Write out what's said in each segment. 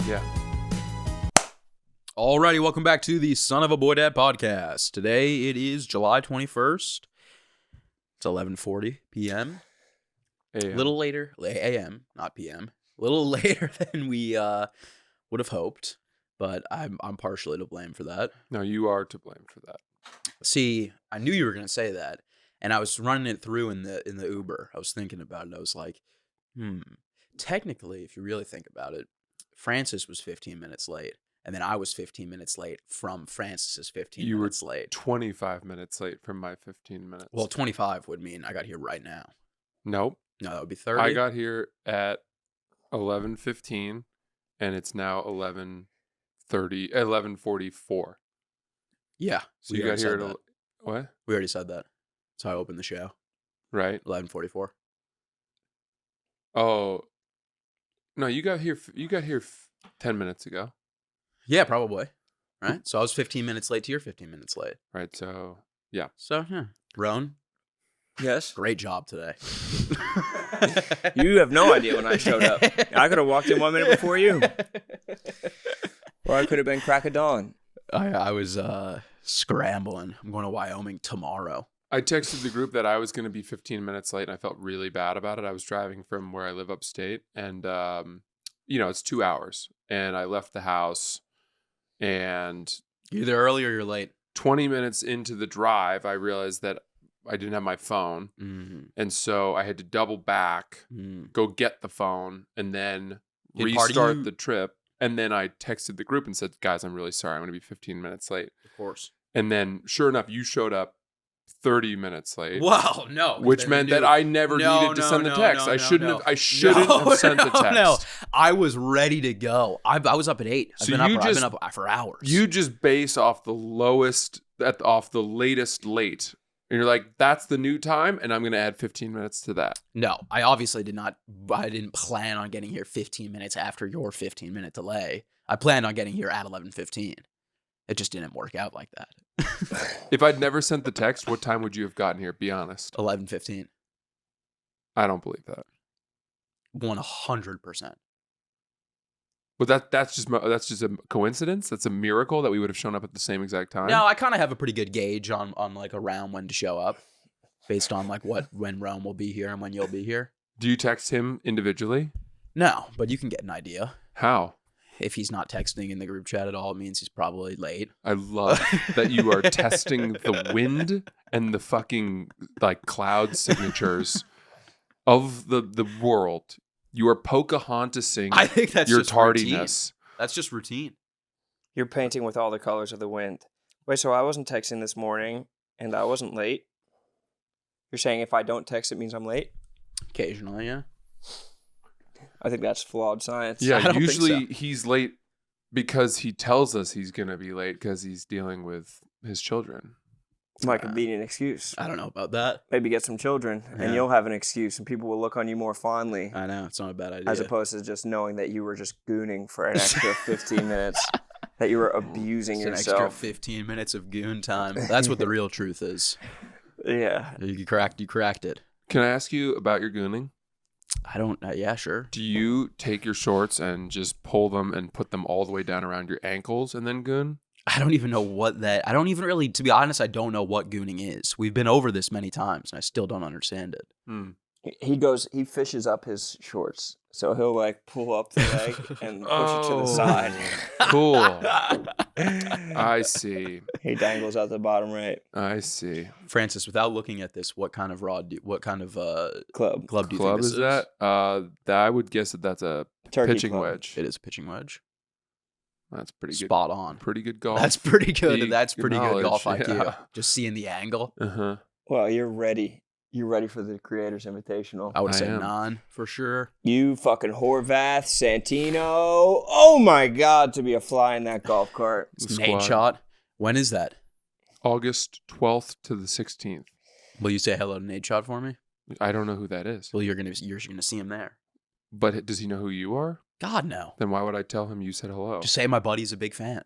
Yeah. Alrighty, welcome back to the Son of a Boy Dad podcast. Today it is July 21st. It's 11:40 p.m. A little later, a.m., not p.m. A little later than we would have hoped, but I'm partially to blame for that. No, you are to blame for that. See, I knew you were going to say that, and I was running it through in the Uber. I was thinking about it. I was like, technically, if you really think about it, Francis was 15 minutes late. And then I was 15 minutes late from Francis's 15 minutes late. You were 25 minutes late from my 15 minutes. Well, 25 would mean I got here right now. Nope. No, that would be 30. I got here at 11:15, and it's now 11:44. Yeah. So you got here at what? We already said that. That's how I opened the show. Right. 11:44. Oh. No, you got here 10 minutes ago. Yeah, probably. Right? So I was 15 minutes late to your 15 minutes late. Right, so, yeah. So, yeah. Roan? Yes? Great job today. You have no idea when I showed up. I could have walked in 1 minute before you. Or I could have been crack of dawn. I was scrambling. I'm going to Wyoming tomorrow. I texted the group that I was going to be 15 minutes late, and I felt really bad about it. I was driving from where I live upstate, and, it's 2 hours. And I left the house, and You're either early or you're late. 20 minutes into the drive, I realized that I didn't have my phone. Mm-hmm. And so I had to double back, go get the phone, and then restart the trip. And then I texted the group and said, guys, I'm really sorry. I'm going to be 15 minutes late. Of course. And then, sure enough, you showed up 30 minutes late. Wow, no. Which meant that I never needed to send the text. I shouldn't have sent the text. No, I was ready to go. I was up at 8. I've been up for hours. You just base off the latest late. And you're like, that's the new time, and I'm going to add 15 minutes to that. No, I obviously didn't plan on getting here 15 minutes after your 15-minute delay. I planned on getting here at 11:15. It just didn't work out like that. If I'd never sent the text, what time would you have gotten here? Be honest. 11:15. I don't believe that. 100%. But that's just a coincidence. That's a miracle that we would have shown up at the same exact time. No, I kind of have a pretty good gauge on like around when to show up, based on like when Rome will be here and when you'll be here. Do you text him individually? No, but you can get an idea. How? If he's not texting in the group chat at all, it means he's probably late. I love that you are testing the wind and the fucking like cloud signatures of the world. You are Pocahontasing I think that's your just tardiness. Routine. That's just routine. You're painting with all the colors of the wind. Wait, so I wasn't texting this morning and I wasn't late? You're saying if I don't text, it means I'm late? Occasionally, yeah. I think that's flawed science. Yeah, usually he's late because he tells us he's going to be late because he's dealing with his children. It's my convenient excuse. I don't know about that. Maybe get some children and you'll have an excuse and people will look on you more fondly. I know, it's not a bad idea. As opposed to just knowing that you were just gooning for an extra 15 minutes, that you were abusing yourself. An extra 15 minutes of goon time. That's what the real truth is. Yeah. You cracked it. Can I ask you about your gooning? I don't, yeah, sure. Do you take your shorts and just pull them and put them all the way down around your ankles and then goon? I don't even know I don't even really, to be honest, I don't know what gooning is. We've been over this many times and I still don't understand it. He fishes up his shorts. So he'll like pull up the leg and push it to the side. Cool. I see. He dangles out the bottom right. I see. Francis, without looking at this, what kind of club do you Club think this is? That? I would guess that's a Turkey pitching club. wedge. It is a pitching wedge. That's pretty good. Spot on. Pretty good golf. That's pretty good. That's Good pretty good golf knowledge, IQ. yeah. Just seeing the angle. Uh-huh. Well, you're ready. You're ready for the Creators Invitational. I would I say am. non for sure. You fucking Horvath, Santino. Oh my God, to be a fly in that golf cart. The Nate squad. shot. When is that? August 12th to the 16th. Will you say hello to Nate Shot for me? I don't know who that is. Well, you're gonna see him there. But does he know who you are? God no. Then why would I tell him you said hello? Just say my buddy's a big fan.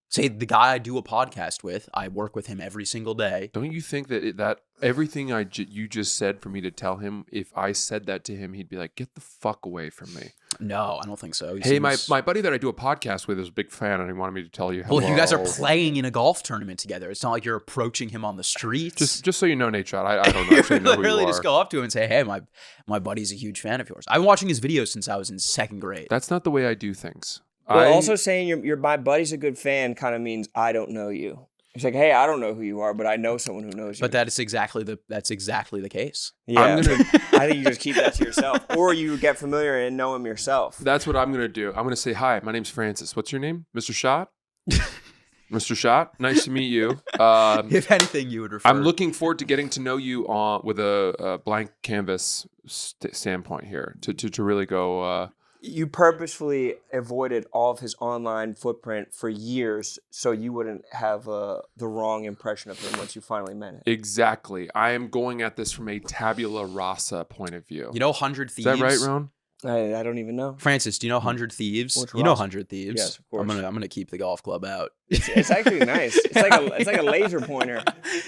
Say the guy I do a podcast with, I work with him every single day. Don't you think that everything you just said for me to tell him, if I said that to him, he'd be like, "Get the fuck away from me." No, I don't think so. Hey, my buddy that I do a podcast with is a big fan, and he wanted me to tell you. Hello. Well, you guys are playing in a golf tournament together. It's not like you're approaching him on the streets. Just so you know, Nate Shot, I don't actually know who you literally are. just go up to him and say, "Hey, my buddy's a huge fan of yours. I've been watching his videos since I was in 2nd grade." That's not the way I do things. Well, also saying you're my buddy's a good fan kind of means I don't know you. It's like, hey, I don't know who you are, but I know someone who knows you. But that's exactly the case. Yeah, I think you just keep that to yourself, or you get familiar and know him yourself. That's what I'm gonna do. I'm gonna say, "Hi, my name's Francis. What's your name, Mr. Shot?" Mr. Shot, nice to meet you. If anything, you would refer. I'm looking forward to getting to know you with a blank canvas standpoint here to really go. You purposefully avoided all of his online footprint for years so you wouldn't have the wrong impression of him once you finally met him. Exactly. I am going at this from a tabula rasa point of view. You know 100 Thieves? Is that right, Ron? I don't even know. Francis, do you know 100 Thieves? Which you know Ross? 100 Thieves. Yes, of course. I'm gonna keep the golf club out. It's actually nice. It's like a laser pointer.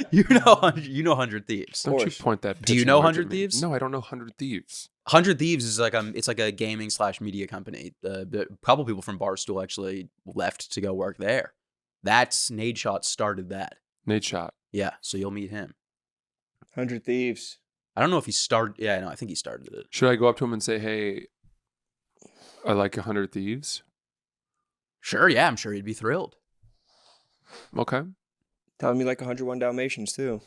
You know 100 Thieves. Don't you point that. Do you pitching know wedge at 100 me. Thieves? No, I don't know 100 Thieves. 100 Thieves is like it's like a gaming / media company. A couple people from Barstool actually left to go work there. That's Nate Shot started that. Nate Shot. Yeah, so you'll meet him. 100 Thieves. I don't know if he started. Yeah, no, I think he started it. Should I go up to him and say, "Hey, I like 100 Thieves"? Sure, yeah, I'm sure he'd be thrilled. Okay. Tell me like 101 Dalmatians too.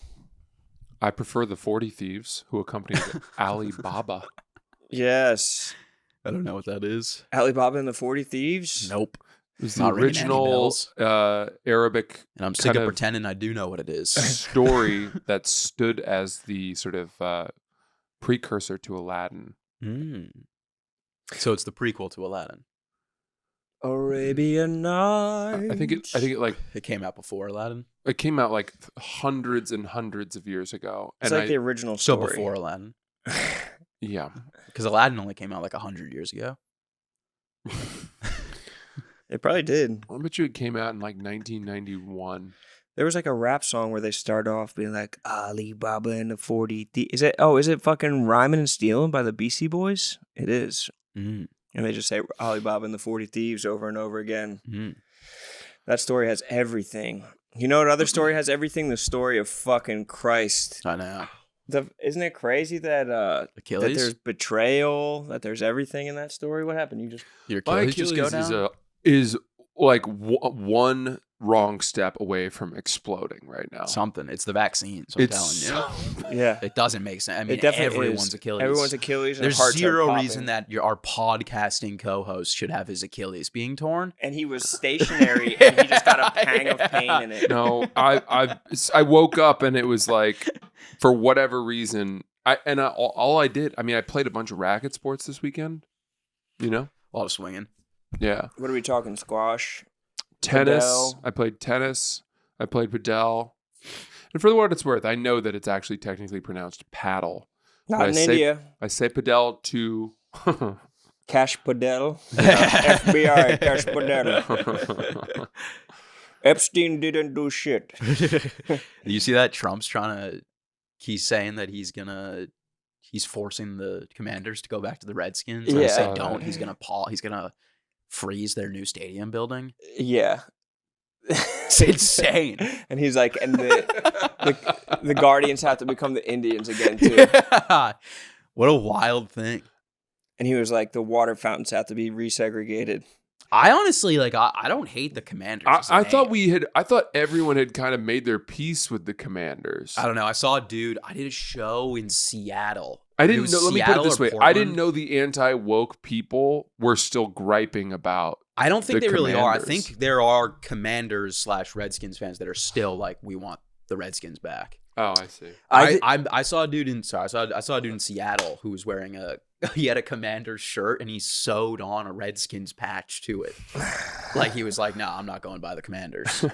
I prefer the 40 Thieves who accompanied Alibaba. Yes. I don't know what that is. Alibaba and the 40 Thieves? Nope. It was the Not ringing any original bells. Arabic And I'm sick of pretending I do know what it is. story that stood as the sort of precursor to Aladdin. So it's the prequel to Aladdin. Arabian Nights. I think it like It came out before Aladdin. it came out like hundreds and hundreds of years ago. It's And like the original So story. before Aladdin. yeah. Because Aladdin only came out like 100 years ago. It probably did. I bet you it came out in like 1991. There was like a rap song where they start off being like Alibaba and the 40 Thieves. Is it fucking Rhyming and Stealing by the Beastie Boys? It is. Mm. And they just say Alibaba and the 40 Thieves over and over again. Mm. That story has everything. You know what other story has everything? The story of fucking Christ. I know. Isn't it crazy that Achilles? that there's betrayal, that there's everything in that story? What happened? Your My Achilles just go Achilles down? is like one wrong step away from exploding right now. Something. It's the vaccines. I'm It's telling you. Yeah. It doesn't make sense. I mean, It definitely everyone's is. Achilles. Everyone's Achilles. And There's hearts are zero popping. reason that our podcasting co-host should have his Achilles being torn. And he was stationary, and he just got a pang of pain in it. No, I woke up and it was like, for whatever reason, all I did, I mean, I played a bunch of racket sports this weekend. You know? A lot of swinging. Yeah. What are we talking? Squash? Tennis. Padel. I played tennis. I played padel. And for what it's worth, I know that it's actually technically pronounced paddle. Not But in I say- India. I say padel to Cash Padel. FBI, Cash Padel. Epstein didn't do shit. You see that Trump's he's saying that he's forcing the Commanders to go back to the Redskins. And Yeah. if they Oh, don't, right. he's gonna freeze their new stadium building. Yeah. It's insane. And he's like, and the Guardians have to become the Indians again, too. What a wild thing. And he was like, the water fountains have to be resegregated. I honestly I don't hate the Commanders. as a I thought name. I thought everyone had kind of made their peace with the Commanders. I don't know. I saw a dude. I did a show in Seattle. I It didn't was know. Let me put Seattle it this or way: I Portland. didn't know the anti-woke people were still griping about. I don't think the they really are. I Commanders. think there are Commanders / Redskins fans that are still like, we want the Redskins back. Oh, I see. I saw a dude in I saw a dude in Seattle who was wearing he had a Commanders shirt and he sewed on a Redskins patch to it. Like he was like, "No, I'm not going by the Commanders."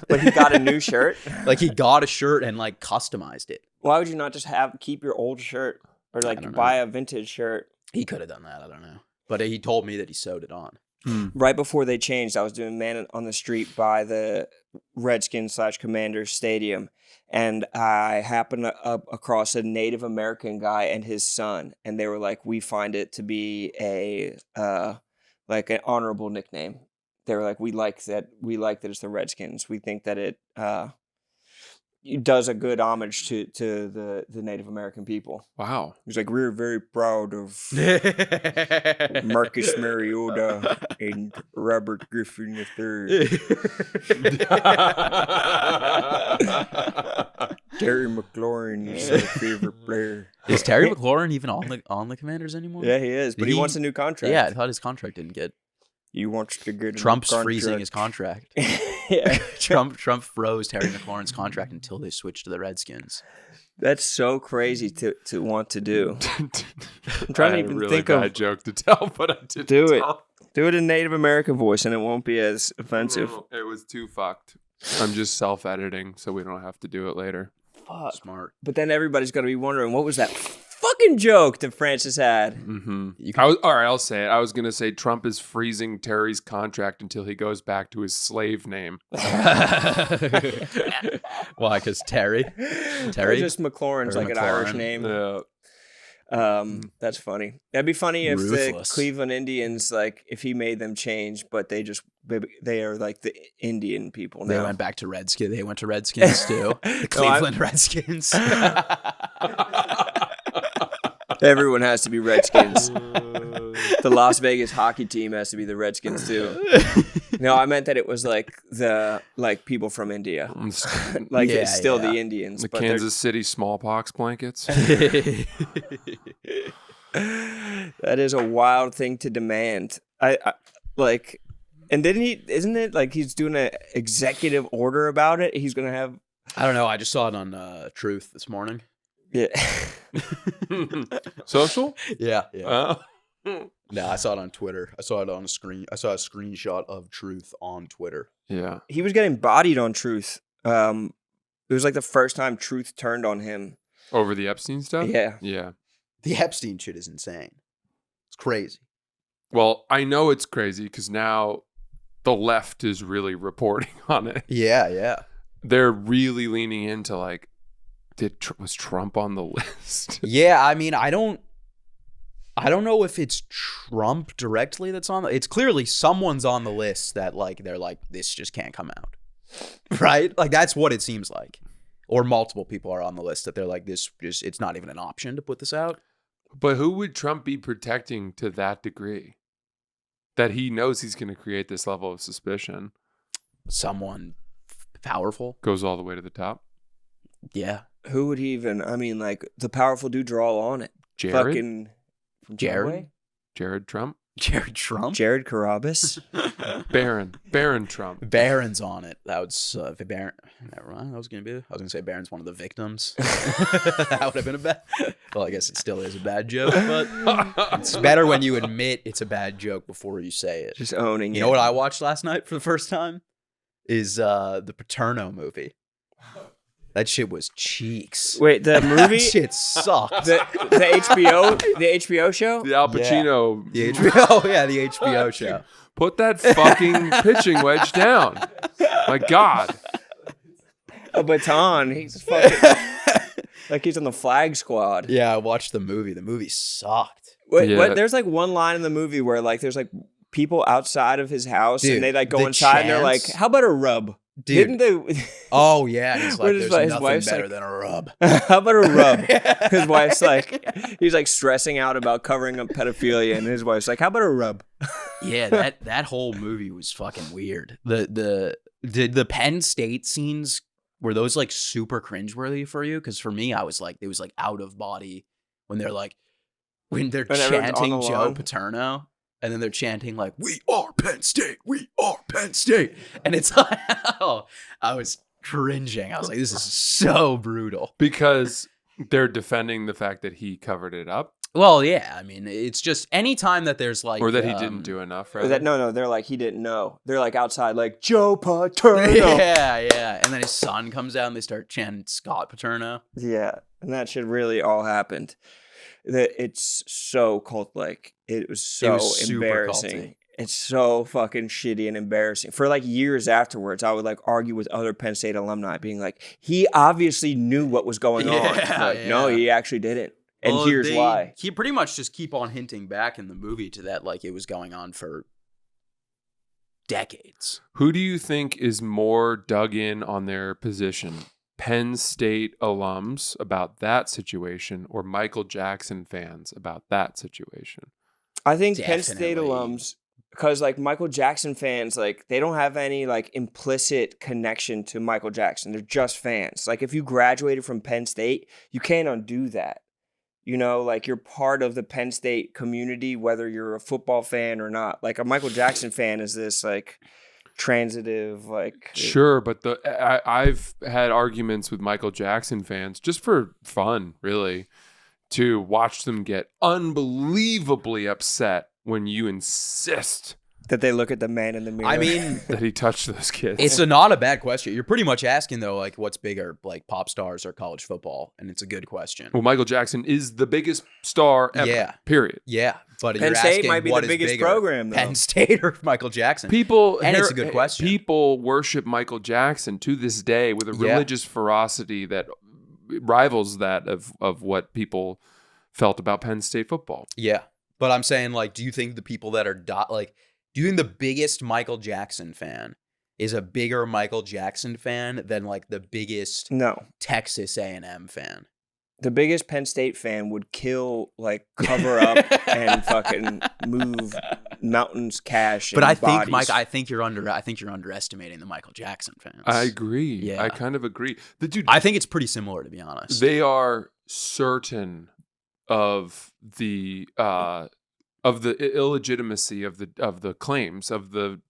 But he got a new shirt. Like he got a shirt and like customized it. Why would you not just keep your old shirt or I like don't know. buy a vintage shirt? He could have done that. I don't know. But he told me that he sewed it on. Right before they changed, I was doing Man on the Street by the Redskins/Commanders Stadium, and I happened across a Native American guy and his son, and they were like, "We find it to be a like an honorable nickname." They were like, "We like that. We like that it's the Redskins. We think that it does a good homage to the Native American people." Wow. He's like, "We're very proud of Marcus Mariota and Robert Griffin III. Terry McLaurin is our favorite player." Is Terry McLaurin even on the Commanders anymore? Yeah, he is, but he wants a new contract. Yeah, I thought his contract didn't get. He wants to get a Trump's new contract. freezing his contract. Yeah. Trump froze Terry McLaurin's contract until they switched to the Redskins. That's so crazy to want to do. I'm I trying to had even a really think bad of joke to tell, but I didn't do it. tell. Do it in Native American voice, and it won't be as offensive. It was too fucked. I'm just self-editing, so we don't have to do it later. Fuck. Smart. But then everybody's gonna be wondering, what was that fucking joke that Francis had? Mm-hmm. You All right, I'll say it. I was gonna say Trump is freezing Terry's contract until he goes back to his slave name. Why? Because Terry? Or just McLaurin's Or like an McLaurin. Irish name. Yeah. That's funny. That'd be funny if Ruthless. the Cleveland Indians, like, if he made them change, but they are like the Indian people They now. went back to Redskins. They went to Redskins too. The Cleveland Redskins. Everyone has to be Redskins. The Las Vegas hockey team has to be the Redskins too. No, I meant that it was like the people from India. Like Yeah, it's still yeah. the Indians. The but Kansas City smallpox blankets. that is a wild thing to demand. I like, and then isn't it like he's doing an executive order about it? He's gonna have. I don't know. I just saw it on Truth this morning. Yeah. Social? Yeah. Oh. No, I saw it on Twitter. I saw it on a screen. I saw a screenshot of Truth on Twitter. Yeah. He was getting bodied on Truth. It was like the first time Truth turned on him. Over the Epstein stuff? Yeah. Yeah. The Epstein shit is insane. It's crazy. Well, I know it's crazy because now the left is really reporting on it. Yeah. They're really leaning into like, was Trump on the list? Yeah, I mean, I don't know if it's Trump directly that's on it's clearly someone's on the list that like they're like this just can't come out. Right? Like that's what it seems like. Or multiple people are on the list that they're like this just it's not even an option to put this out. But who would Trump be protecting to that degree? That he knows he's going to create this level of suspicion. Someone powerful. Goes all the way to the top. Yeah. Who would he even? I mean, like the powerful dudes are all on it. Jared? Fucking from Jared? Jared Trump? Jared Trump? Jared Carabas. Baron Trump. Barron's on it. That would Barron. Never mind. I was gonna say Barron's one of the victims. That would have been a bad. Well, I guess it still is a bad joke, but it's better when you admit it's a bad joke before you say it. Just owning it. You know what I watched last night for the first time? Is the Paterno movie. That shit was cheeks. Wait, the movie? That shit sucked. The HBO show? The Al Pacino. The HBO, yeah, the HBO show. Put that fucking pitching wedge down. My God. A baton. He's fucking like he's on the flag squad. Yeah, I watched the movie. The movie sucked. Wait, Yeah. what? There's like one line in the movie where like there's like people outside of his house Dude, and they like go the inside and they're like, chants- "How about a rub?" Dude. Didn't they? Oh, yeah. And he's What like, is there's his nothing wife's better like- than a rub. How about a rub? His wife's like, he's like stressing out about covering up pedophilia, and his wife's like, "How about a rub?" Yeah, that whole movie was fucking weird. The Penn State scenes, were those like super cringeworthy for you? Because for me, I was like, it was like out of body when they're When everyone's on chanting the Joe lawn. Paterno. And then they're chanting like, "We are Penn State, we are Penn State," and it's like, oh, I was cringing. I was like, "This is so brutal." Because they're defending the fact that he covered it up. Well, yeah, I mean, it's just anytime that there's like, Or that he didn't do enough, right? No, they're like he didn't know. They're like outside, like Joe Paterno. Yeah, and then his son comes out and they start chanting Scott Paterno. Yeah, and that shit really all happened. That it's so cult-like. It was so super embarrassing. culty. It's so fucking shitty and embarrassing. For like years afterwards, I would like argue with other Penn State alumni, being like, he obviously knew what was going on. Like, no, he actually didn't. And here's why. He pretty much just keep on hinting back in the movie to that, like it was going on for decades. Who do you think is more dug in on their position? Penn State alums about that situation, or Michael Jackson fans about that situation? I think Penn State alums, because like Michael Jackson fans, like they don't have any like implicit connection to Michael Jackson. They're just fans. Like if you graduated from Penn State, you can't undo that. You know, like you're part of the Penn State community, whether you're a football fan or not. Like a Michael Jackson fan is this like transitive, like sure, but I've had arguments with Michael Jackson fans just for fun, really, to watch them get unbelievably upset when you insist that they look at the man in the mirror. I mean, that he touched those kids. It's not a bad question. You're pretty much asking though, like, what's bigger, like pop stars or college football? And it's a good question. Well, Michael Jackson is the biggest star ever. Yeah. Period. Yeah, but Penn you're State asking might be what the is biggest bigger, program, though. Penn State or Michael Jackson? It's a good question. People worship Michael Jackson to this day with a religious ferocity that rivals that of what people felt about Penn State football. Yeah, but I'm saying, like, do you think the people that are do you think the biggest Michael Jackson fan is a bigger Michael Jackson fan than like the biggest Texas A&M fan? The biggest Penn State fan would kill, like, cover up and fucking move mountains, cash. But I think, bodies. Mike, I think you're underestimating the Michael Jackson fans. I agree. Yeah. I kind of agree. I think it's pretty similar, to be honest. They are certain of the illegitimacy of the claims of the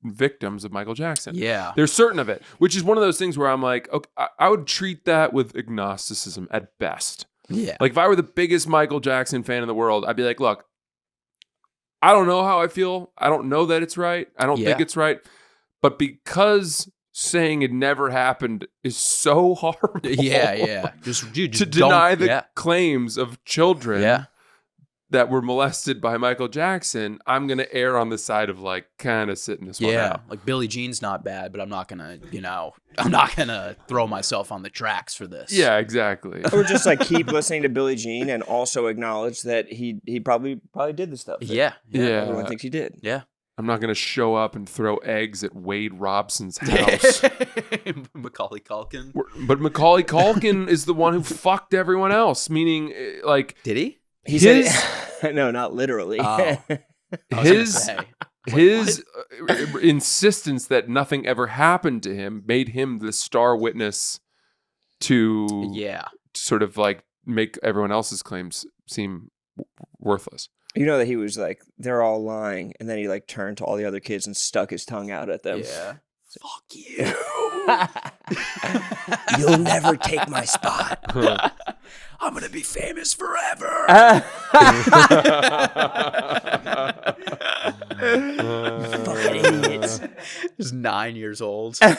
victims of Michael Jackson. Yeah. They're certain of it, which is one of those things where I'm like, okay, I would treat that with agnosticism at best. Yeah. Like if I were the biggest Michael Jackson fan in the world, I'd be like, look, I don't know how I feel. I don't know that it's right. I don't think it's right. But because saying it never happened is so horrible. Yeah. Just to deny the claims of children that were molested by Michael Jackson, I'm going to err on the side of like kind of sitting this one out. Like Billie Jean's not bad, but I'm not going to throw myself on the tracks for this. Yeah, exactly. Or just like keep listening to Billie Jean and also acknowledge that he probably did the stuff. Yeah. Everyone thinks he did. Yeah. I'm not going to show up and throw eggs at Wade Robson's house. Macaulay Culkin. But Macaulay Culkin is the one who fucked everyone else, meaning like... Did he? He said no, not literally. Oh. His insistence that nothing ever happened to him made him the star witness to sort of like make everyone else's claims seem worthless. You know that he was like, they're all lying, and then he like turned to all the other kids and stuck his tongue out at them. Yeah. Fuck you. You'll never take my spot. I'm going to be famous forever. Fucking idiots. Just 9 years old. No,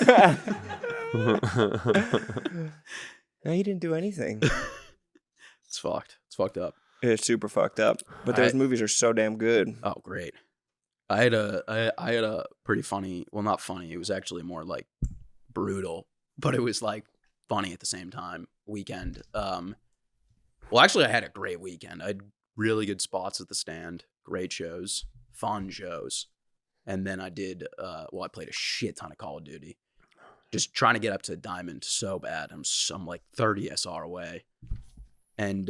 he didn't do anything. It's fucked. It's fucked up. It's super fucked up. But those movies are so damn good. Oh, great. I had a pretty funny, well, not funny. It was actually more like brutal, but it was like funny at the same time weekend. Well, actually I had a great weekend. I had really good spots at the stand, great shows, fun shows. And then I did, I played a shit ton of Call of Duty, just trying to get up to Diamond so bad. I'm like 30 SR away. And,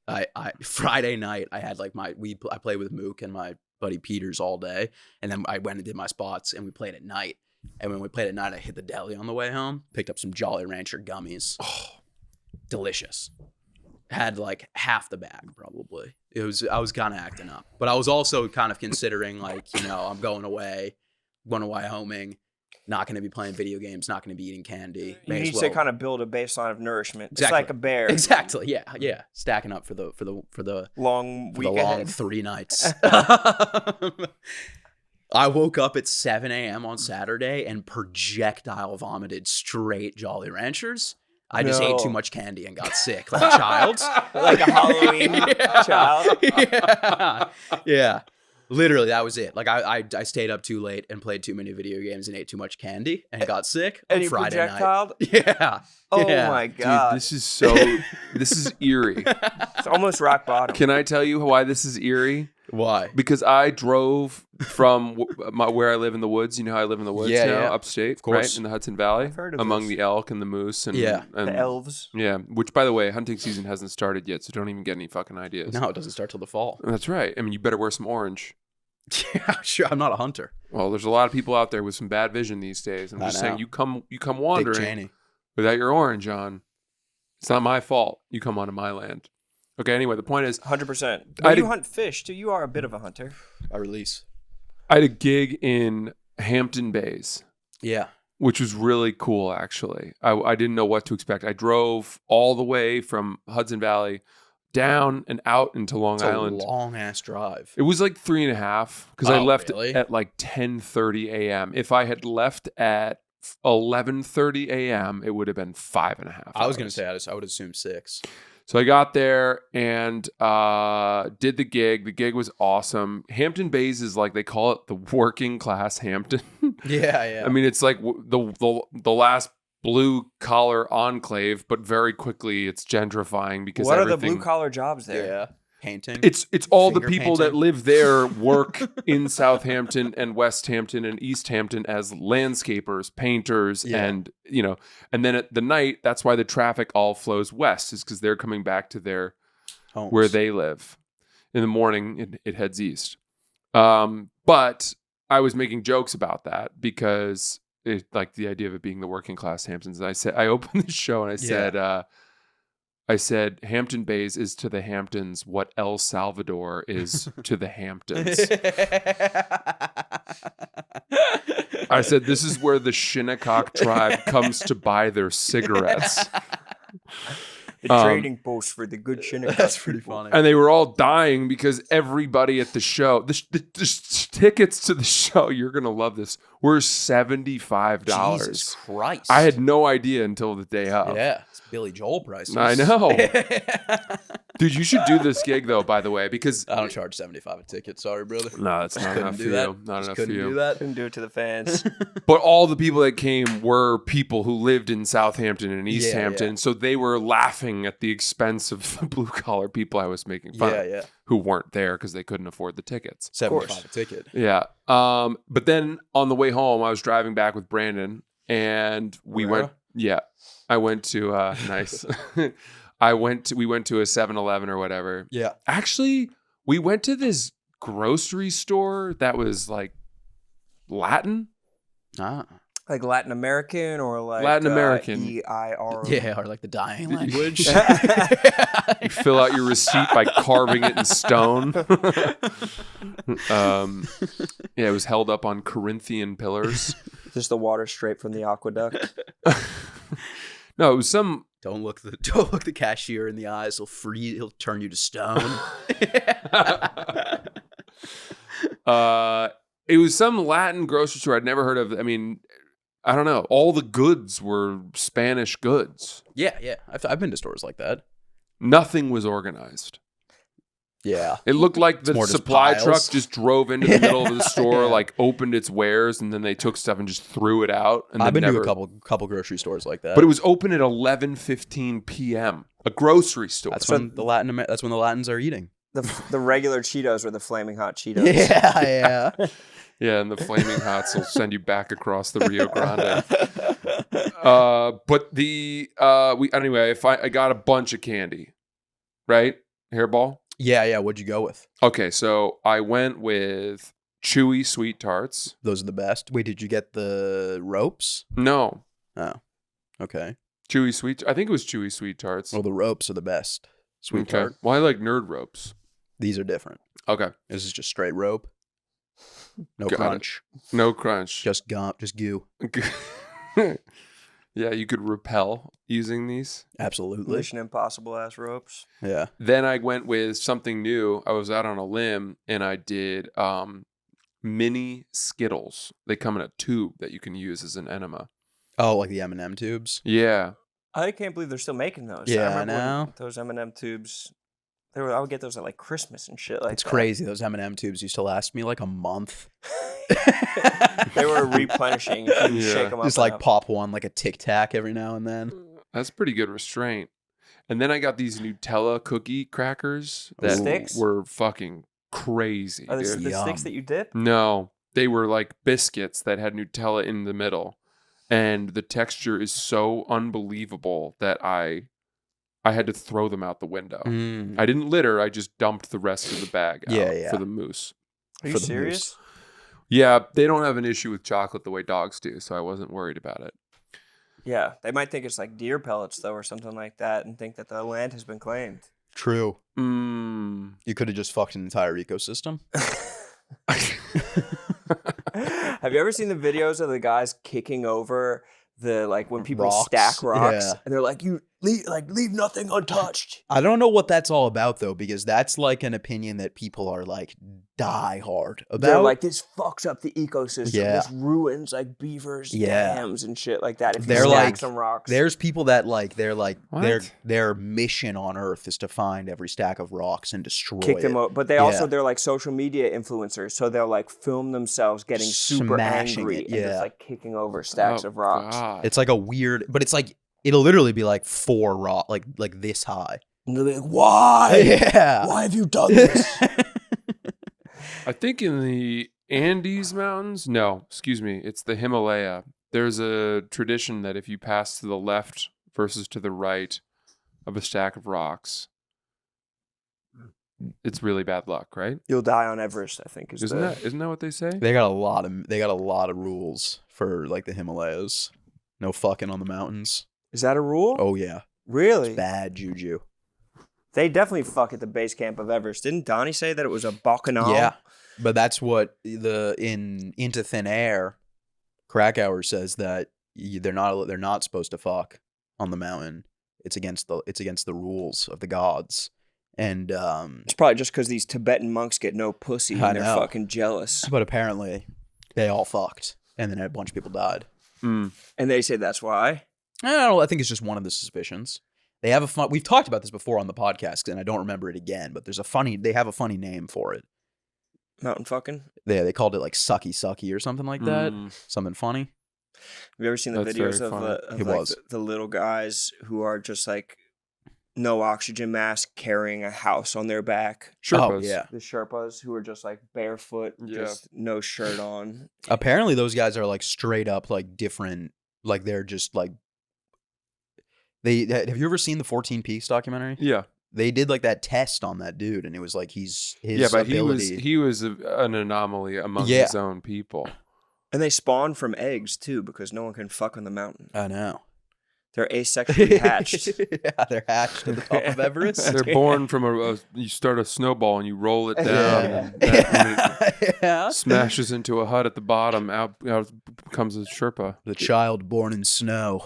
I Friday night I had like I played with Mook and my buddy Peters all day, and then I went and did my spots and we played at night. And when we played at night, I hit the deli on the way home, picked up some Jolly Rancher gummies. Oh, delicious. Had like half the bag probably. I was kind of acting up, but I was also kind of considering like, I'm going away homing. Not going to be playing video games, not going to be eating candy. You need to kind of build a baseline of nourishment. Exactly. It's like a bear. Exactly. Yeah. Stacking up for the long week the long ahead. 3 nights. I woke up at 7 a.m. on Saturday and projectile vomited straight Jolly Ranchers. I just ate too much candy and got sick like a child. Like a Halloween child. Yeah. Literally, that was it. Like I stayed up too late and played too many video games and ate too much candy and got sick on And you Friday night. projectiled? Yeah. Oh Yeah. my Dude, god. this is eerie. It's almost rock bottom. Can I tell you why this is eerie? Why? Because I drove from where I live in the woods. You know how I live in the woods now, upstate, of course. right in the Hudson Valley, I've heard of among this. the elk and the moose and Yeah. and The elves. Yeah, which by the way, hunting season hasn't started yet, so don't even get any fucking ideas. No, it doesn't start till the fall. That's right. I mean, you better wear some orange. Yeah, sure. I'm not a hunter. Well, there's a lot of people out there with some bad vision these days. I'm I just saying, know. you come Dick wandering Cheney. without your orange on. It's not my fault. You come onto my land. Okay. Anyway, the point is, 100%. I But you did- hunt fish too. You are a bit of a hunter. I release. I had a gig in Hampton Bays, Yeah. which was really cool, actually. I didn't know what to expect. I drove all the way from Hudson Valley down and out into Long It's Island. a long ass drive. It was like 3.5 because I Oh, left really? at like 10:30 a.m. If I had left at 11:30 a.m., it would have been 5.5 I was gonna hours. say I would assume 6. So I got there and did the gig. The gig was awesome. Hampton Bays is like, they call it the working class Hampton. Yeah, yeah. I mean, it's like the last blue collar enclave, but very quickly it's gentrifying because What are the everything. blue collar jobs there? yeah. Painting. It's all the Finger people that painting. live there work in Southampton and West Hampton and East Hampton as landscapers, painters, Yeah. and and then at the night, that's why the traffic all flows west, is because they're coming back to their Homes. where they live. In the morning, it heads east. But I was making jokes about that because like the idea of it being the working class Hamptons. And I opened the show and I said, Hampton Bays is to the Hamptons what El Salvador is to the Hamptons. I said, this is where the Shinnecock tribe comes to buy their cigarettes. The trading post for the good Shinnecock. That's pretty people. funny. And they were all dying because everybody at the show, the tickets to the show, you're going to love this, were $75. Jesus Christ. I had no idea until the day of. Yeah. It's Billy Joel prices. I know. Dude, you should do this gig, though, by the way, because... I don't charge $75 a ticket. Sorry, brother. No, that's not Couldn't enough for do that. you. Not Just enough for couldn't do you. that. Couldn't do it to the fans. But all the people that came were people who lived in Southampton and East Yeah, Hampton. yeah. So they were laughing at the expense of the blue-collar people I was making fun Yeah, of, yeah. who weren't there because they couldn't afford the tickets. $75 a ticket. Yeah. But then on the way home, I was driving back with Brandon, and we went. Yeah, I went to nice. We went to a 7-Eleven or whatever. Yeah. Actually, we went to this grocery store that was like Latin. Ah. Like Latin American or like Latin American. EIR. Yeah, or like the dying language. You fill out your receipt by carving it in stone. Yeah, it was held up on Corinthian pillars. Just the water straight from the aqueduct. No, it was some. Don't look the cashier in the eyes. He'll turn you to stone. It was some Latin grocery store I'd never heard of. I mean, I don't know. All the goods were Spanish goods. Yeah, yeah. I've been to stores like that. Nothing was organized. Yeah. It looked like the more just supply piles. truck just drove into the middle of the store, Yeah. like opened its wares, and then they took stuff and just threw it out. And I've then been to never- a couple grocery stores like that. But it was open at 11:15 p.m. A grocery store. that's when that's when the Latins are eating. The regular Cheetos were the flaming hot Cheetos. Yeah, yeah. Yeah, and the flaming hots will send you back across the Rio Grande. But anyway, I got a bunch of candy, right? Hairball. Yeah, yeah. What'd you go with? Okay, so I went with chewy sweet tarts. Those are the best. Wait, did you get the ropes? No, Oh, okay. chewy sweet. I think it was chewy sweet tarts. Well, the ropes are the best. Sweet Okay. tart. Well, I like nerd ropes. These are different. Okay, This is just straight rope. No Got it. crunch. no crunch. Just goo. Yeah, you could rappel using these. Absolutely. Mission Impossible ass ropes. Yeah. Then I went with something new. I was out on a limb and I did mini Skittles. They come in a tube that you can use as an enema. Oh, like the M&M tubes. Yeah. I can't believe they're still making those. Yeah, I remember when know. those M&M tubes I would get those at like Christmas and shit like It's that. crazy. Those M&M tubes used to last me like a month. They were replenishing. If you shake them up. Just like pop one like a Tic Tac every now and then. That's pretty good restraint. And then I got these Nutella cookie crackers The that sticks? were fucking crazy. Are the Dude. sticks that you dip? No, they were like biscuits that had Nutella in the middle. And the texture is so unbelievable that I had to throw them out the window. I didn't litter. I just dumped the rest of the bag out for the moose. Are you serious? Yeah, they don't have an issue with chocolate the way dogs do, so I wasn't worried about it. Yeah, they might think it's like deer pellets though, or something like that, and think that the land has been claimed. True. You could have just fucked an entire ecosystem. Have you ever seen the videos of the guys kicking over the like when people Rocks? stack rocks Yeah. and they're like, you leave nothing untouched? I don't know what that's all about though, because that's like an opinion that people are like die hard about. They're like, this fucks up the ecosystem. Yeah. This ruins like beavers, dams, and shit like that. If you They're stack like- some rocks, There's people that like they're like What? their mission on Earth is to find every stack of rocks and destroy kick them it. out. But they also they're like social media influencers, so they'll like film themselves getting super Smashing angry it, and just yeah. like kicking over stacks of rocks. God. It's like a weird, but it's like it'll literally be like 4 rock, like this high. And they're like, why? Yeah. Why have you done this? I think in the Andes Mountains, no, excuse me, it's the Himalaya. There's a tradition that if you pass to the left versus to the right of a stack of rocks, it's really bad luck, right? You'll die on Everest, I think. Isn't that what they say? They got a lot of rules for like the Himalayas. No fucking on the mountains. Is that a rule? Oh yeah. Really? It's bad juju. They definitely fuck at the base camp of Everest. Didn't Donnie say that it was a bacchanal? Yeah. But that's what Into Thin Air, Krakauer says that they're not supposed to fuck on the mountain. It's against the rules of the gods. And It's probably just because these Tibetan monks get no pussy and they're fucking jealous. but apparently they all fucked, and then a bunch of people died. And they say that's why. I don't know. I think it's just one of the suspicions. They have we've talked about this before on the podcast, and I don't remember it again, but they have a funny name for it. Mountain fucking? They called it like Sucky Sucky or something like that. Something funny. Have you ever seen the That's videos very funny. of It like was. the little guys who are just like no oxygen mask carrying a house on their back? Sherpas. Oh yeah. The Sherpas who are just like barefoot, Yeah. just no shirt on. Apparently those guys are like straight up like different. Like they're just like have you ever seen the 14 Peaks documentary? Yeah. They did like that test on that dude, and it was like his But ability. he was an anomaly among Yeah. his own people. And they spawn from eggs too because no one can fuck on the mountain. I know. They're asexually hatched. Yeah, they're hatched at the top of Everest. They're born from you start a snowball and you roll it down. Yeah. And that Yeah. smashes into a hut at the bottom. Out comes a Sherpa. The child born in snow.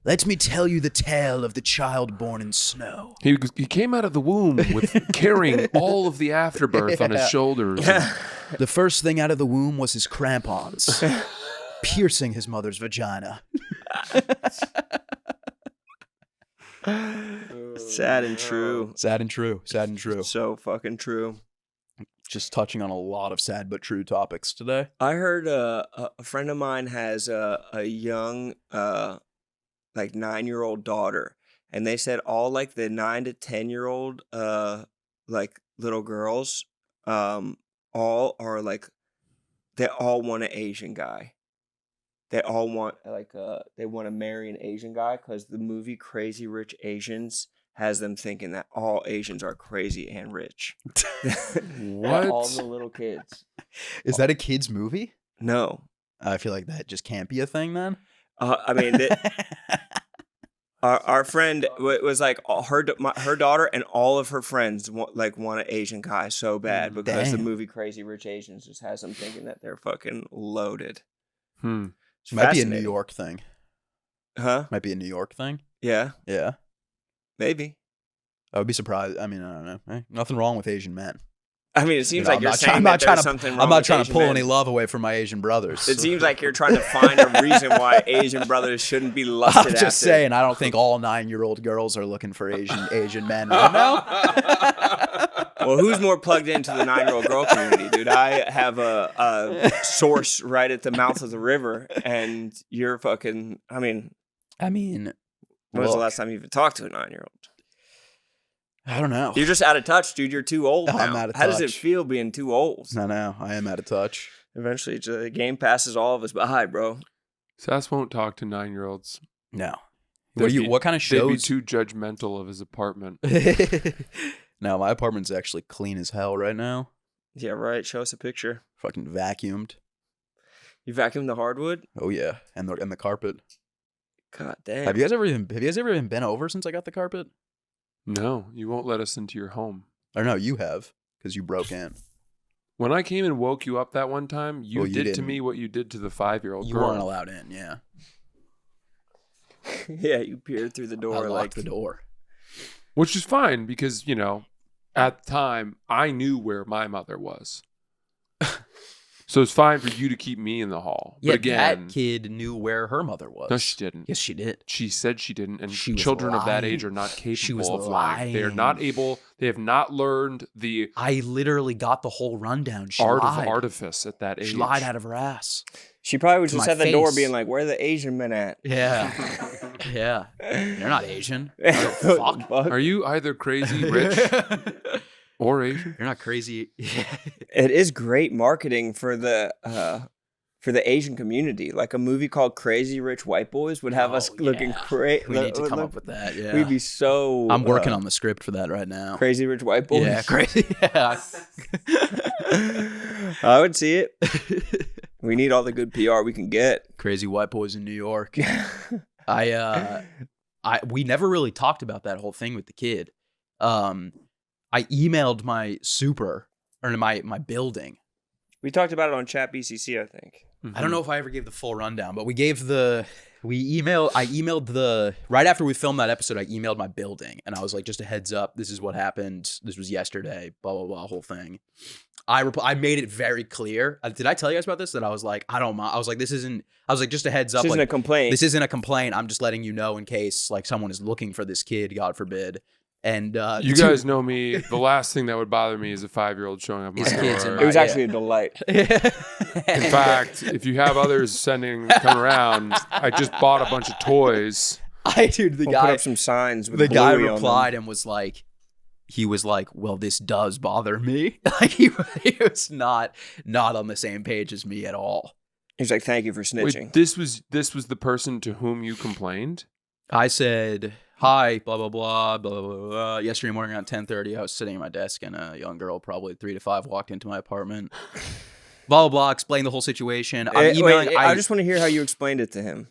Let me tell you the tale of the child born in snow. He came out of the womb with carrying all of the afterbirth on his shoulders. The first thing out of the womb was his crampons, piercing his mother's vagina. Sad and true. Sad and true. Sad and true. So fucking true. Just touching on a lot of sad but true topics today. I heard a friend of mine has a young like 9-year-old daughter, and they said all like the 9 to 10-year-old like little girls all are like they all want an Asian guy. They all want like they want to marry an Asian guy because the movie Crazy Rich Asians has them thinking that all Asians are crazy and rich. What? All the little kids. Is that a kid's movie? No. I feel like that just can't be a thing then. I mean, our friend was like her daughter and all of her friends want an Asian guy so bad because the Damn. movie Crazy Rich Asians just has them thinking that they're fucking loaded. It's Might be a New fascinating. York thing. Huh? Might be a New York thing. Yeah, Yeah. maybe. I would be surprised. I mean, I don't know. Nothing wrong with Asian men. I mean, it seems like you're saying I'm that not trying there's to. something wrong I'm not with trying to Asian pull men. any love away from my Asian brothers. It seems like you're trying to find a reason why Asian brothers shouldn't be lusted I'm after. just saying. I don't think all 9-year-old girls are looking for Asian men right now. Well, who's more plugged into the 9-year-old girl community, dude? I have a source right at the mouth of the river, and you're fucking. I mean, when was the last time you even talked to a 9-year-old? I don't know. You're just out of touch, dude. You're too old now. I'm out of How does it touch. feel being too old? I know. I am out of touch. Eventually, the game passes all of us by, bro. Sass won't talk to 9-year-olds. No. They'd What kind of They'd be shows? too judgmental of his apartment. No, my apartment's actually clean as hell right now. Yeah, right. Show us a picture. Fucking vacuumed. You vacuumed the hardwood? Oh yeah, and the carpet. God damn. Have you guys ever even been over since I got the carpet? No, you won't let us into your home. Or no, you have, because you broke in. When I came and woke you up that one time, you Well, you did to didn't. me what you did to the 5-year-old You girl. weren't allowed in. Yeah, Yeah, you peered through the door I like locked the door. Which is fine because, at the time, I knew where my mother was. So it's fine for you to keep me in the hall. Yeah, but again, that kid knew where her mother was. no, she didn't. Yes, she did. She said she didn't, and She was children of that lying. age are not She was capable of lying. They are not lying. able. They have not learned the I literally got the whole rundown. She art lied. of artifice at that age. She lied out of her ass. She probably was To just my at the door face. being like, where are the Asian men at? Yeah, yeah. You're not Asian. Fuck. Are you either crazy rich or Asian? You're not crazy. It is great marketing for the Asian community. Like a movie called Crazy Rich White Boys would have us looking yeah. crazy. We need to come up with that. Yeah, We'd be so. I'm working on the script for that right now. Crazy Rich White Boys. Yeah, crazy. Yeah. I would see it. We need all the good PR we can get. Crazy white boys in New York. We never really talked about that whole thing with the kid. I emailed my my building. We talked about it on Chat BCC, I think. Mm-hmm. I don't know if I ever gave the full rundown, but I emailed right after we filmed that episode, I emailed my building and I was like, just a heads up, this is what happened. This was yesterday, blah, blah, blah, whole thing. I made it very clear. Did I tell you guys about this? That I was like, I don't mind. I was like, just a heads up. This isn't a complaint. This isn't a complaint. I'm just letting you know in case like someone is looking for this kid, God forbid. And you guys know me. The last thing that would bother me is a 5-year-old showing up. His kids in It my- was actually a delight. In fact, if you have others come around, I just bought a bunch of toys. We'll put up some signs with the guy Bluey on them. replied and was like, well, this does bother me. Like he was not on the same page as me at all. He's like, thank you for snitching. Wait, this was the person to whom you complained? I said, hi, blah, blah, blah, blah, blah, blah. Yesterday morning around 10:30, I was sitting at my desk and a young girl, probably 3 to 5, walked into my apartment. Blah, blah, blah, explained the whole situation. I'm emailing. I just want to hear how you explained it to him.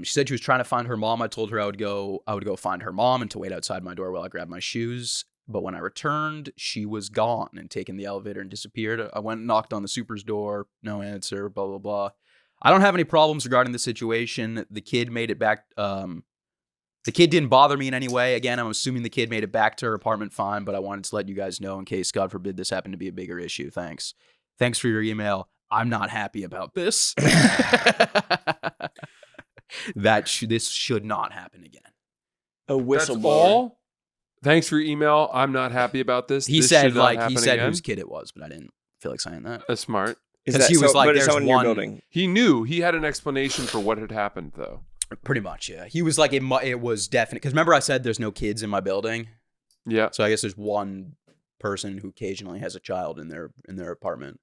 She said she was trying to find her mom. I told her I would go find her mom and to wait outside my door while I grabbed my shoes. But when I returned, she was gone and taken the elevator and disappeared. I went and knocked on the super's door. No answer, blah, blah, blah. I don't have any problems regarding the situation. The kid made it back. The kid didn't bother me in any way. Again, I'm assuming the kid made it back to her apartment fine, but I wanted to let you guys know in case, God forbid, this happened to be a bigger issue. Thanks for your email. I'm not happy about this. This should not happen again. A That's whistleblower. all? Thanks for your email. I'm not happy about this. He This said should not happen again. whose kid it was, but I didn't feel like saying that. That's smart. Is 'Cause that he was so, like, but it's there's someone in your one- building. He knew. He had an explanation for what had happened, though. Pretty much, yeah. He was like, it was definite. Because remember I said there's no kids in my building? Yeah. So I guess there's one person who occasionally has a child in their apartment.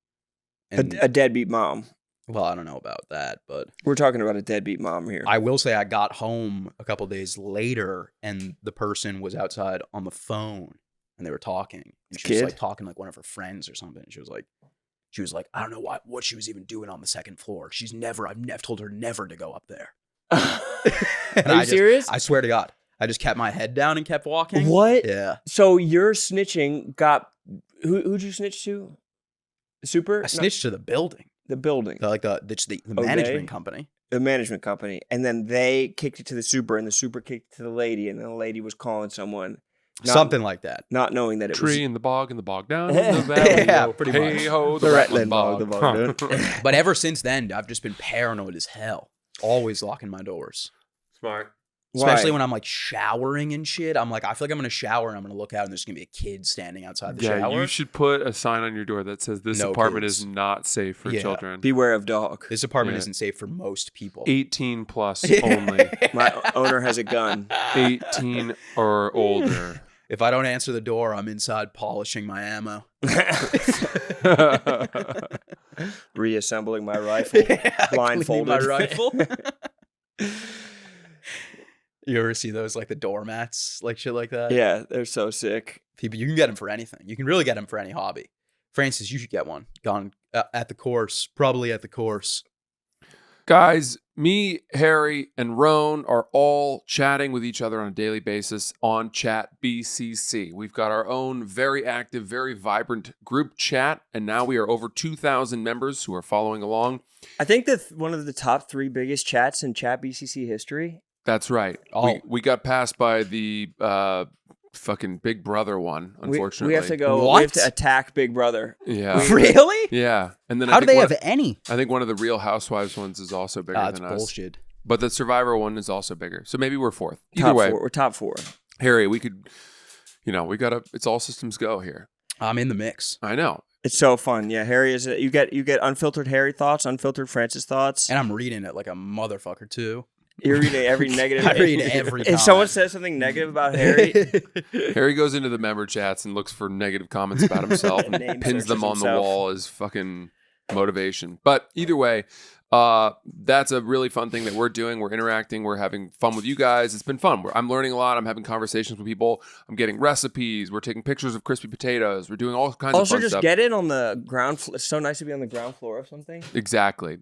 A And, deadbeat mom. well, I don't know about that, but We're talking about a deadbeat mom here. I will say I got home a couple days later and the person was outside on the phone and they were talking. And she was Kid? like talking like one of her friends or something. And she was like, I don't know what she was even doing on the second floor. I've never told her never to go up there. And Are you serious? I swear to God. I just kept my head down and kept walking. What? Yeah. So your snitching got who'd you snitch to? Super? I snitched to the building. The building. The management company. The management company. And then they kicked it to the super and the super kicked it to the lady and then the lady was calling someone Something like that. Not knowing that it Tree was in the bog down in the valley. Yeah, oh, pretty hey much. ho, The the rattling rattling bog, bog. But ever since then, I've just been paranoid as hell. Always locking my doors. Smart. Especially Why? when I'm like showering and shit. I'm like, I feel like I'm gonna shower and I'm gonna look out and there's gonna be a kid standing outside the Yeah, shower. you should put a sign on your door that says this No apartment kids. is not safe for Yeah. children. Beware of dog. This apartment Yeah. isn't safe for most people. 18 plus only. My owner has a gun. 18 or older. If I don't answer the door, I'm inside polishing my ammo. Reassembling my rifle. Blindfolded. My rifle. You ever see those like the doormats, like shit like that? Yeah, they're so sick. People, you can get them for anything. You can really get them for any hobby. Francis, you should get one. Gone at the course, probably at the course. Guys, me, Harry, and Roan are all chatting with each other on a daily basis on Chat BCC. We've got our own very active, very vibrant group chat, and now we are over 2,000 members who are following along. I think that one of the top 3 biggest chats in Chat BCC history. That's right. Oh. We got passed by the fucking Big Brother one, unfortunately. We have to go. What? We have to attack Big Brother. Yeah. Really? Yeah. And then How I do think they one- have any? I think one of the Real Housewives ones is also bigger That's than us. bullshit. But the Survivor one is also bigger. So maybe we're 4th. Either Top way, 4. We're top 4. Harry, we could, we got to, it's all systems go here. I'm in the mix. I know. It's so fun. Yeah, Harry is. You get unfiltered Harry thoughts, unfiltered Francis thoughts. And I'm reading it like a motherfucker too. You're reading every negative. I read every If comment. someone says something negative about Harry, Harry goes into the member chats and looks for negative comments about himself And and name pins them searches on the himself. wall as fucking motivation. But either way, that's a really fun thing that we're doing. We're interacting. We're having fun with you guys. It's been fun. I'm learning a lot. I'm having conversations with people. I'm getting recipes. We're taking pictures of crispy potatoes. We're doing all kinds of also fun just stuff. get in on the ground floor. It's so nice to be on the ground floor of something. Exactly.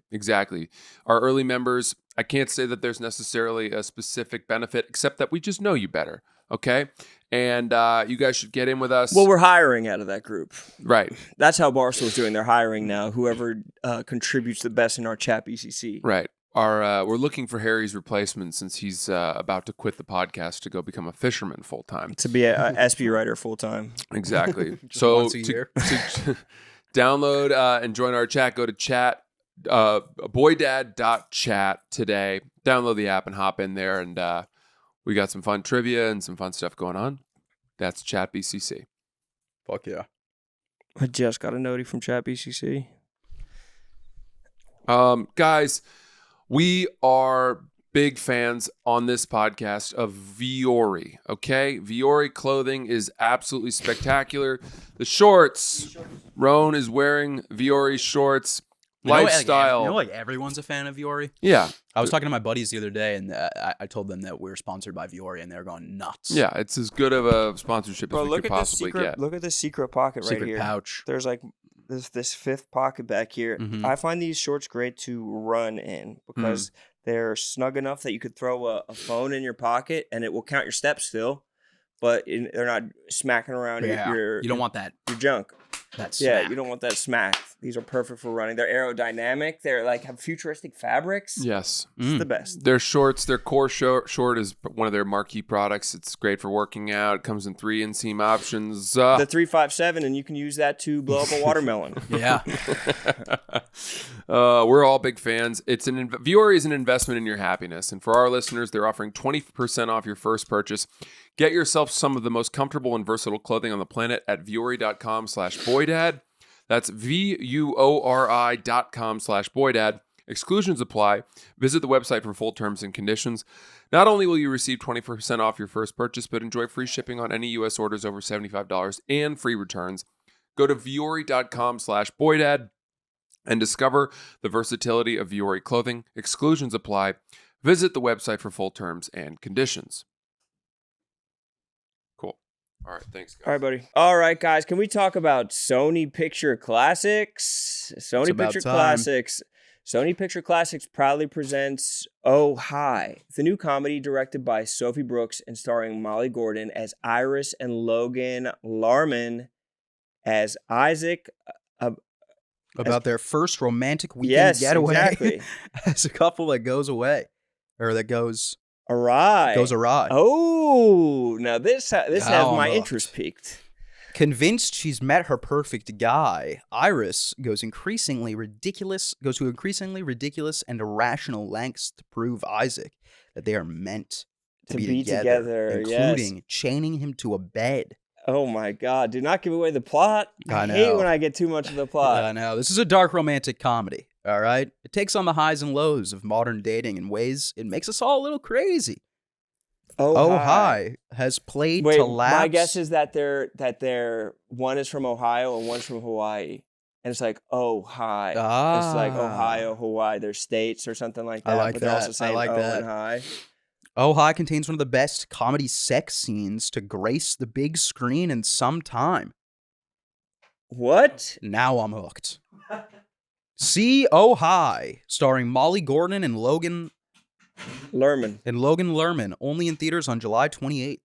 Our early members, I can't say that there's necessarily a specific benefit, except that we just know you better. Okay. And you guys should get in with us. Well, we're hiring out of that group. right. That's how Barstool's doing. They're hiring now. Whoever contributes the best in our Chat BCC. Right. We're looking for Harry's replacement since he's about to quit the podcast to go become a fisherman full time. To be a SB writer full time. Exactly. Just So once a year. to download and join our chat, go to chat boydad.chat today. Download the app and hop in there, and we got some fun trivia and some fun stuff going on. That's Chat BCC. Fuck yeah. I just got a noti from Chat BCC. Guys, we are big fans on this podcast of Viore, okay? Viore clothing is absolutely spectacular. The shorts, Roan is wearing Viore shorts. Lifestyle. Like everyone's a fan of Viore. Yeah. I was talking to my buddies the other day, and I told them that we're sponsored by Viore, and they're going nuts. Yeah, it's as good of a sponsorship as we could possibly get. Look at this secret pocket right Secret here. pouch. There's like this fifth pocket back here. Mhm. I find these shorts great to run in because they're snug enough that you could throw a phone in your pocket and it will count your steps still, but they're not smacking around your You don't want that. your junk. That's Yeah, you don't want that smack. These are perfect for running. They're aerodynamic. They're like have futuristic fabrics. Yes. It's the best. Their shorts, their core short is one of their marquee products. It's great for working out. It comes in 3 inseam options. The 357, and you can use that to blow up a watermelon. Yeah. We're all big fans. Viore is an investment in your happiness. And for our listeners, they're offering 20% off your first purchase. Get yourself some of the most comfortable and versatile clothing on the planet at viore.com/boydad. That's VUORI.com/boydad. Exclusions apply. Visit the website for full terms and conditions. Not only will you receive 20% off your first purchase, but enjoy free shipping on any U.S. orders over $75 and free returns. Go to viore.com/boydad and discover the versatility of Viore clothing. Exclusions apply. Visit the website for full terms and conditions. Cool. All right. Thanks, guys. All right, buddy. All right, guys. Can we talk about Sony Picture Classics? Sony about Picture time. Classics. Sony Picture Classics proudly presents Oh Hi, the new comedy directed by Sophie Brooks and starring Molly Gordon as Iris and Logan Larman as Isaac. About their first romantic weekend getaway. Exactly. As a couple that goes away. Or that goes Awry. Goes awry. Oh, now this has my hooked. interest peaked. Convinced she's met her perfect guy, Iris goes to increasingly ridiculous and irrational lengths to prove Isaac that they are meant to be together, including chaining him to a bed. Oh my God! Do not give away the plot. I hate know. when I get too much of the plot. I know. This is a dark romantic comedy. All right, it takes on the highs and lows of modern dating in ways it makes us all a little crazy. Oh Hi has played to lapse. My guess is that they're one is from Ohio and one's from Hawaii, and it's like Oh Hi. It's like Ohio, Hawaii. They're states or something like that. I like but that. They're also saying I like Oh that. and Hi. Oh Hi contains one of the best comedy sex scenes to grace the big screen in some time. What? Now I'm hooked. See Oh Hi, starring Molly Gordon and Logan Lerman, only in theaters on July 28th.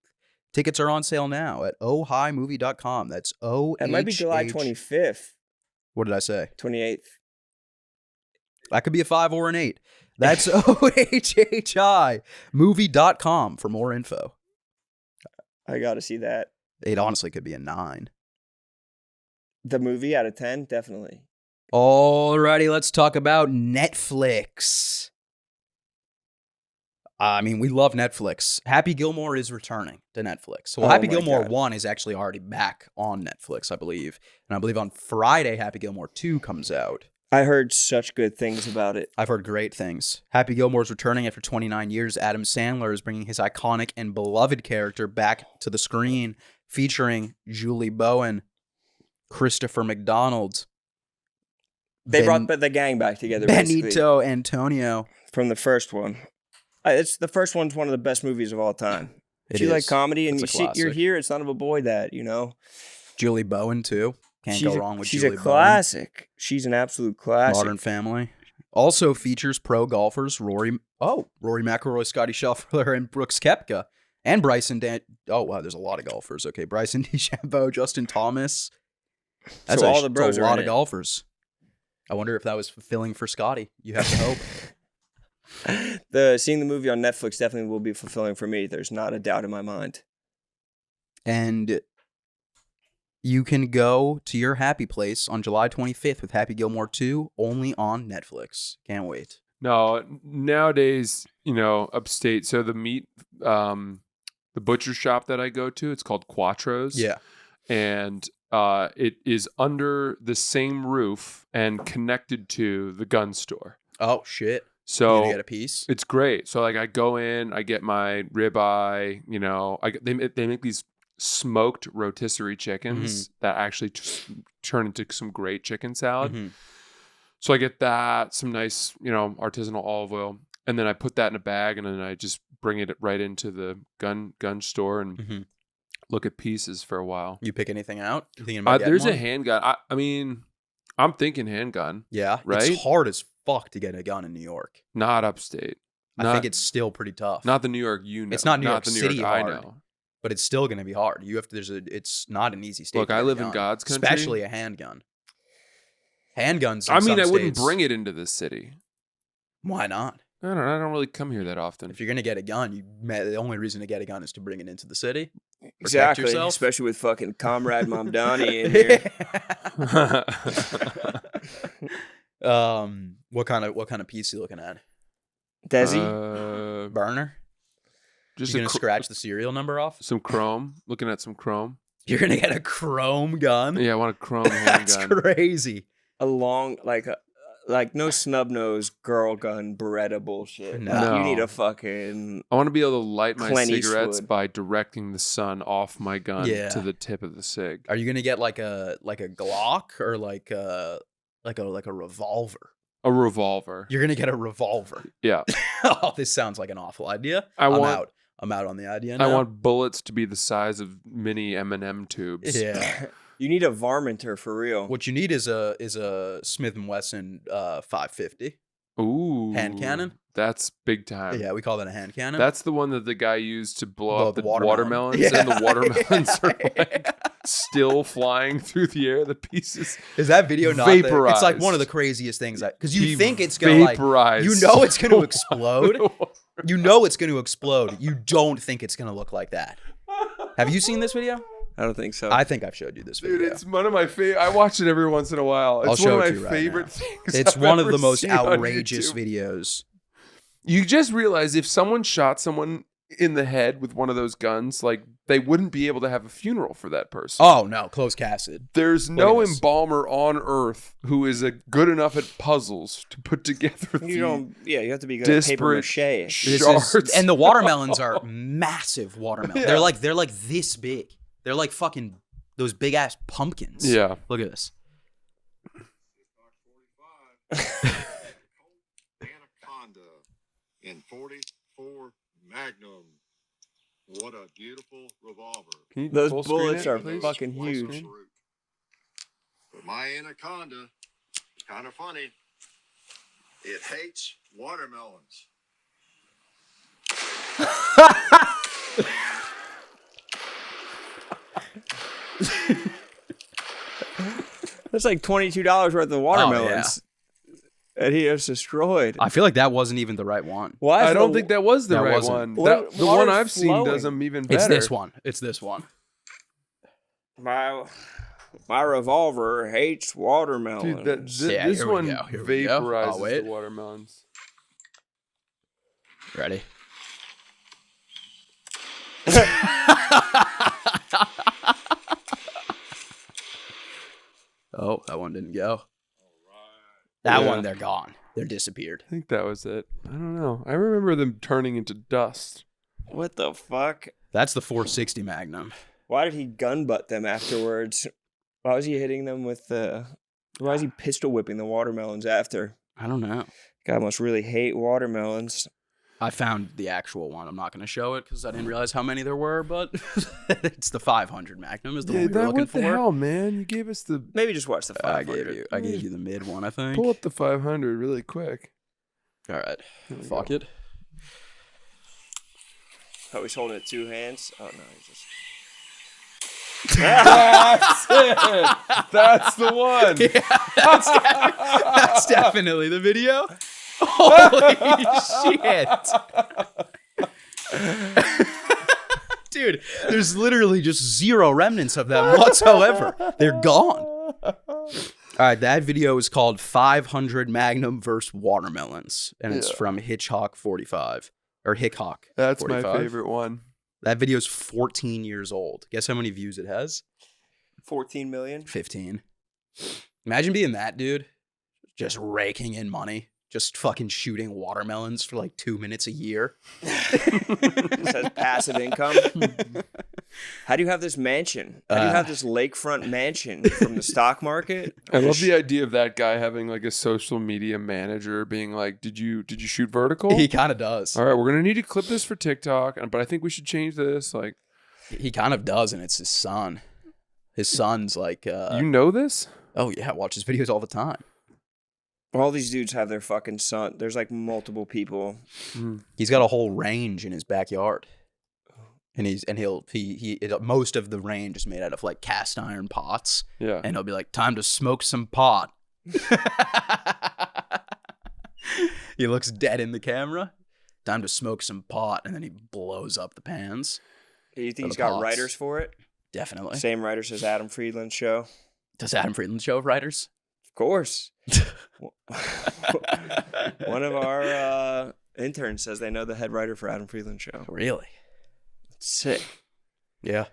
Tickets are on sale now at ohhimovie.com. That's O. That might be July 25th. What did I say? 28th. That could be a 5 or an 8. That's ohhimovie.com for more info. I got to see that. It honestly could be a 9. The movie out of 10, definitely. Alrighty, let's talk about Netflix. I mean, we love Netflix. Happy Gilmore is returning to Netflix. Well, Happy Gilmore 1 is actually already back on Netflix, I believe. And I believe on Friday, Happy Gilmore 2 comes out. I heard such good things about it. I've heard great things. Happy Gilmore is returning after 29 years. Adam Sandler is bringing his iconic and beloved character back to the screen, featuring Julie Bowen, Christopher McDonald. They brought the gang back together, Benito Antonio. From the first one. The first one's one of the best movies of all time. If you like comedy and you're here, it's Son of a Boy Dad, you know? Julie Bowen, too. Can't go wrong with Julie Bowen. She's a classic. She's an absolute classic. Modern Family. Also features pro golfers Rory McIlroy, Scotty Scheffler, and Brooks Koepka. And Bryson oh, wow, there's a lot of golfers. Okay, Bryson DeChambeau, Justin Thomas. That's all the bros a lot of golfers. I wonder if that was fulfilling for Scotty. You have to hope. Seeing the movie on Netflix definitely will be fulfilling for me. There's not a doubt in my mind. And you can go to your happy place on July 25th with Happy Gilmore 2 only on Netflix. Can't wait. No, nowadays, upstate. So the butcher shop that I go to, it's called Quattro's. Yeah. And it is under the same roof and connected to the gun store. Oh, shit. So you gonna get a piece? It's great. So I go in, I get my ribeye, they make these smoked rotisserie chickens that actually turn into some great chicken salad. Mm-hmm. So I get that, some nice, artisanal olive oil, and then I put that in a bag, and then I just bring it right into the gun store and look at pieces for a while. You pick anything out? You thinking about there's one? A handgun. I mean, I'm thinking handgun. Yeah, right. It's hard as fuck to get a gun in New York. Not upstate. I think it's still pretty tough. Not the New York It's not New York City hard. I know. But it's still going to be hard. You have to. It's not an easy state. Look, I live in God's country, especially a handgun. Handguns. I wouldn't bring it into this city. Why not? I don't really come here that often. If you're going to get a gun, the only reason to get a gun is to bring it into the city. Exactly. Yourself. Especially with fucking Comrade Mamdani in here. What kind of piece are you looking at? Desi? Burner? Just you're going to scratch the serial number off? Some chrome. Looking at some chrome. You're going to get a chrome gun? Yeah, I want a chrome handgun. That's crazy. A long, like no snub nose girl gun Beretta bullshit. No. You need a fucking. I want to be able to light my Clint cigarettes Eastwood. by directing the sun off my gun to the tip of the cig. Are you going to get like a Glock or like a revolver? A revolver. You're gonna get a revolver. Yeah. Oh, this sounds like an awful idea. I'm out on the idea now. I want bullets to be the size of mini M&M tubes. Yeah. You need a varminter for real. What you need is a Smith & Wesson 550. Ooh. Hand cannon? That's big time. Yeah, we call that a hand cannon. That's the one that the guy used to blow up the watermelons. watermelons, and the watermelons are like still flying through the air. The pieces is that video not vaporized. It's like one of the craziest things because you think it's gonna vaporize. it's gonna explode. You know it's going to explode. You don't think it's going to look like that. Have you seen this video? I don't think so. I think I've showed you this video. Dude, it's one of my favorite. I watch it every once in a while. It's I'll one show of it to my you right favorite now. things. It's I've one of ever the most seen on outrageous YouTube. videos. You just realize if someone shot someone in the head with one of those guns, like they wouldn't be able to have a funeral for that person. Oh, no. Close casted. There's Look no at this. embalmer on earth who is good enough at puzzles to put together you have to be good at paper disparate mache. shards. And the watermelons are massive watermelons. Yeah. They're like this big. They're like fucking those big ass pumpkins. Yeah. Look at this. Anaconda in 44 Magnum. What a beautiful revolver. Can you Those full screen bullets it, are please? fucking Full huge. screen. But my Anaconda, kind of funny, it hates watermelons. That's like $22 worth of watermelons. And he has destroyed. I feel like that wasn't even the right one. Why? I don't think that was the That right wasn't. one. The one Water's I've seen flowing. does them even better. It's this one. It's this one. my revolver hates watermelons. Dude, Yeah, this here we one go, here we go. vaporizes Oh, wait. the watermelons. Ready? Oh, that one didn't go. That Yeah. one, they're gone. They're disappeared. I think that was it. I don't know. I remember them turning into dust. What the fuck? That's the 460 Magnum. Why did he gun butt them afterwards? Why was he hitting them with the? Why is he pistol whipping the watermelons after? I don't know. Guy must really hate watermelons. I found the actual one. I'm not going to show it because I didn't realize how many there were, but it's the 500 Magnum is the one we were looking what for. the hell, man? You gave us the... Maybe just watch the 500. I gave you the mid one, I think. Pull up the 500 really quick. All right. Here we Fuck go. it. Oh, he's holding it two hands. Oh no, he's just. That's it. That's the one. That's definitely the video. Holy shit. Dude, there's literally just zero remnants of them whatsoever. They're gone. All right, that video is called 500 Magnum vs. Watermelons, and it's Yeah. from Hitchcock 45. Or Hickok. That's 45. my favorite one. That video is 14 years old. Guess how many views it has? 14 million. 15. Imagine being that dude. Just raking in money. Just fucking shooting watermelons for like 2 minutes a year. It says passive income. How do you have this mansion? How do you have this lakefront mansion from the stock market? I love the idea of that guy having like a social media manager being like, "Did you shoot vertical? He kind of does. All right, we're gonna need to clip this for TikTok, but I think we should change this." Like, He kind of does, and it's his son. His son's like, you know this? oh yeah, watch his videos all the time. All these dudes have their fucking son. There's like multiple people. He's got a whole range in his backyard, and most of the range is made out of like cast iron pots. Yeah. And he'll be like, time to smoke some pot. He looks dead in the camera. Time to smoke some pot. And then he blows up the pans. Do you think Or he's the got pots. writers for it? Definitely. Same writers as Adam Friedland's show? Does Adam Friedland show have writers? Of course. One of our interns says they know the head writer for Adam Friedland's show. Really? Sick. Yeah.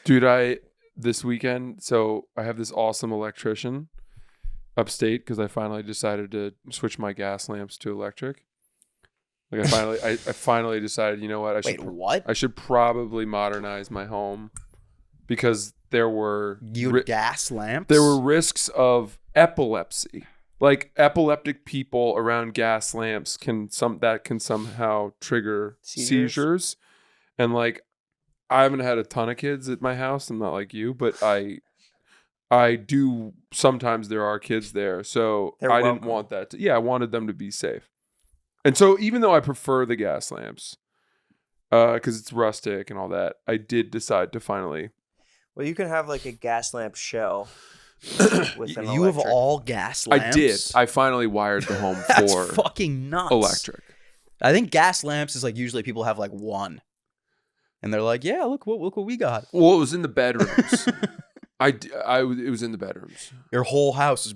Dude, this weekend, so I have this awesome electrician upstate because I finally decided to switch my gas lamps to electric. Like I finally decided, you know what? Wait, what? I should probably modernize my home because there were Gas lamps? there were risks of epilepsy. Like epileptic people around gas lamps can somehow trigger seizures. And like I haven't had a ton of kids at my house. I'm not like you, but I do sometimes there are kids there. So They're I welcome. didn't want that I wanted them to be safe. And so even though I prefer the gas lamps, because it's rustic and all that, I did decide to finally. Well, you can have like a gas lamp shell with an You have electric. all gas lamps? I did. I finally wired the home That's for fucking nuts. electric. I think gas lamps is like usually people have like one. And they're like, yeah, look what we got. Well, it was in the bedrooms. It was in the bedrooms. Your whole house was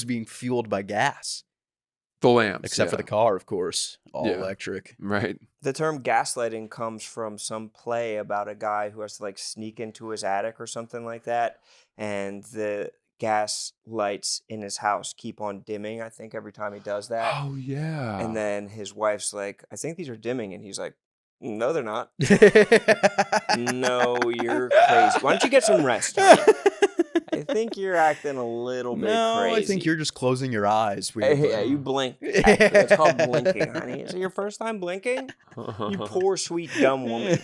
being fueled by gas. The lamps. Except for the car, of course. All electric. Right. The term gaslighting comes from some play about a guy who has to like sneak into his attic or something like that. And the gas lights in his house keep on dimming, I think, every time he does that. Oh, yeah. And then his wife's like, I think these are dimming. And he's like, no, they're not. No, you're crazy. Why don't you get some rest? I think you're acting a little bit crazy. I think you're just closing your eyes. Yeah, you blink. It's called blinking, honey. Is it your first time blinking? You poor, sweet, dumb woman.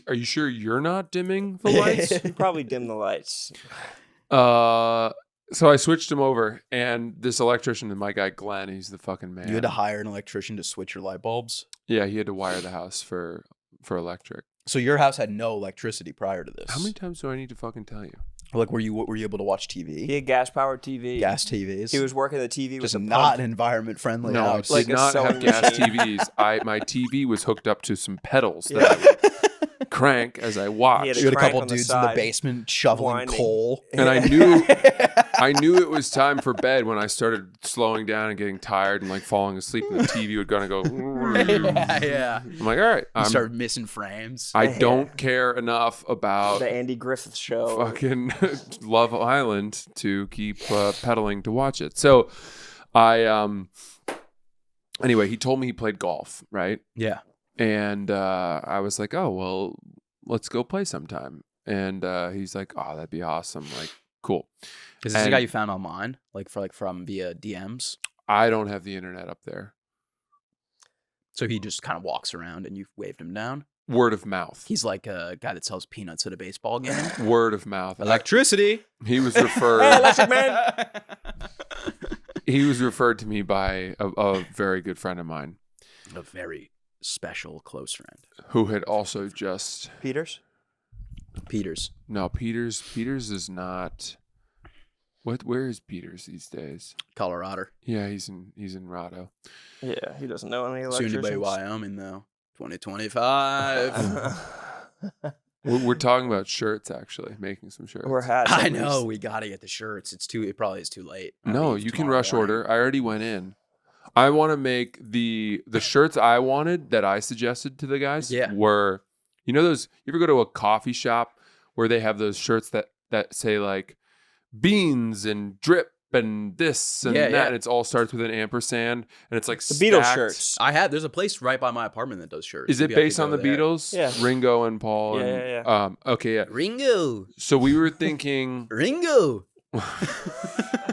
Are you sure you're not dimming the lights? You probably dim the lights. So I switched him over, and this electrician, my guy Glenn, he's the fucking man. You had to hire an electrician to switch your light bulbs? Yeah, he had to wire the house for electric. So your house had no electricity prior to this? How many times do I need to fucking tell you? Like, were you able to watch TV? He had gas-powered TV. Gas TVs? He was working the TV just with a not pump. an environment-friendly No, house. it did not have gas TVs. My TV was hooked up to some pedals that I would crank as I watched. You had a couple dudes in the basement shoveling coal. And I knew it was time for bed when I started slowing down and getting tired and like falling asleep, and the TV would gonna go. Yeah. I'm like, all right. You started missing frames. I don't care enough about the Andy Griffith Show. Fucking Love Island to keep pedaling to watch it. So anyway, he told me he played golf, right? Yeah. And I was like, oh, well, let's go play sometime. And he's like, oh, that'd be awesome. Like, cool. Is this a guy you found online? Like from via DMs? I don't have the internet up there. So he just kind of walks around and you waved him down? Word of mouth. He's like a guy that sells peanuts at a baseball game. Word of mouth. Electricity. He was referred. Hey, electric man. He was referred to me by a very good friend of mine. A very special close friend. Who had also just... Peters? No, Peters is not... Where is Peters these days? Colorado. Yeah, he's in Rado. Yeah, he doesn't know any electricians. Soon to be Wyoming, though. 2025. We're talking about shirts, actually, making some shirts. Or hats. I know, we got to get the shirts. It probably is too late. No, you can rush order. I already went in. I want to make the shirts I wanted that I suggested to the guys were, you know those, you ever go to a coffee shop where they have those shirts that say like beans and drip and this and that, and it all starts with an ampersand, and it's like the Beatles shirts. There's a place right by my apartment that does shirts. Is it based on the Beatles? Yeah. Ringo and Paul. Yeah. Okay, yeah. Ringo. So we were thinking Ringo.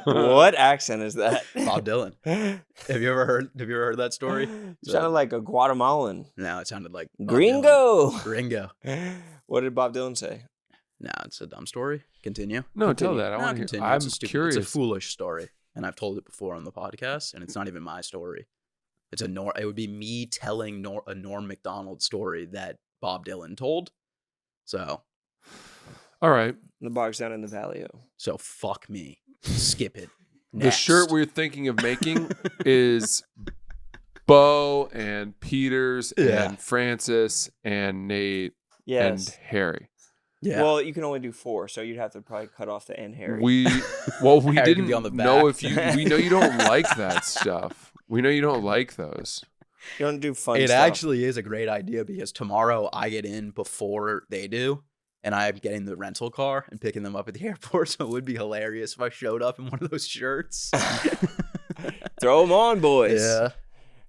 What accent is that? Bob Dylan. Have you ever heard that story? It sounded like a Guatemalan. No, it sounded like Gringo. Ringo. What did Bob Dylan say? No, it's a dumb story. Continue. No, tell that. I want to hear. I'm curious. It's a foolish story, and I've told it before on the podcast, and it's not even my story. It would be me telling a Norm Macdonald story that Bob Dylan told. So, all right. The Bog's Down in the Valley. So fuck me. Skip it. The Next. shirt we're thinking of making is Bo and Peters and Francis and Nate and Harry. Yeah. Well, Well, you can only do 4, so you'd have to probably cut off the N Harry. we Harry didn't can be on the know back. if we know you don't like that stuff. We know you don't like those. You don't do fun It stuff. actually is a great idea because tomorrow I get in before they do, and I'm getting the rental car and picking them up at the airport. So it would be hilarious if I showed up in one of those shirts. Throw them on, boys. Yeah.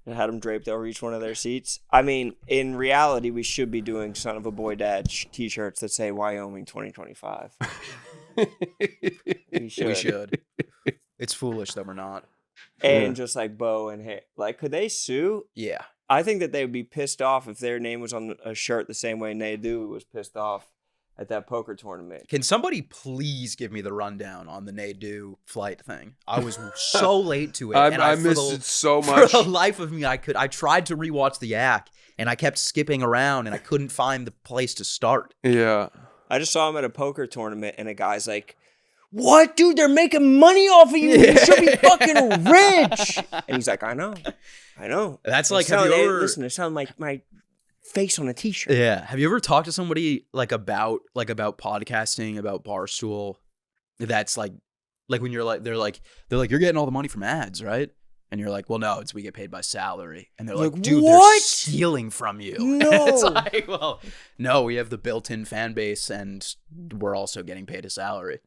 And had them draped over each one of their seats. I mean, in reality, we should be doing Son of a Boy Dad t-shirts that say Wyoming 2025. We should. It's foolish that we're not. And just like Bo and Harry. Like, could they sue? Yeah. I think that they would be pissed off if their name was on a shirt the same way Nadu was pissed off at that poker tournament. Can somebody please give me the rundown on the Nadu flight thing? I was so late to it. I missed it so much. For the life of me, I tried to rewatch the yak, and I kept skipping around, and I couldn't find the place to start. Yeah. I just saw him at a poker tournament, and a guy's like, what, dude? They're making money off of you. You should be fucking rich. And he's like, I know. That's like, have you ever... Listen, it sounds like my face on a t-shirt. Yeah. Have you ever talked to somebody about podcasting, about Barstool? That's like when you're like, they're like, you're getting all the money from ads, right? And you're like, well, no, we get paid by salary. And they're like, dude, what? they're stealing from you. No. It's like, well, no, we have the built-in fan base and we're also getting paid a salary.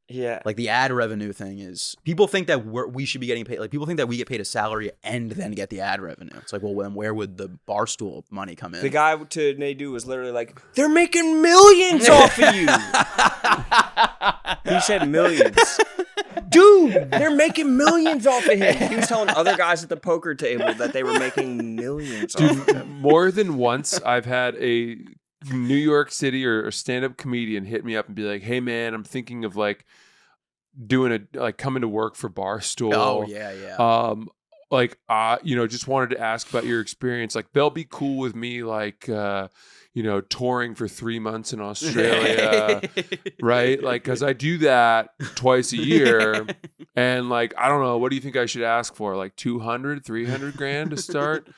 Yeah. Like the ad revenue thing is, people think that we should be getting paid. Like people think that we get paid a salary and then get the ad revenue. It's like, well, then where would the Barstool money come in? The guy to Nadu was literally like, they're making millions off of you. He said millions. Dude, they're making millions off of him. He was telling other guys at the poker table that they were making millions off of him. More than once, I've had a New York City or stand-up comedian hit me up and be like, hey, man, I'm thinking of like coming to work for Barstool. Oh, yeah. Just wanted to ask about your experience. Like, they'll be cool with me, like, touring for 3 months in Australia, right? Like, because I do that twice a year. And, like, I don't know, what do you think I should ask for? Like 200, 300 grand to start?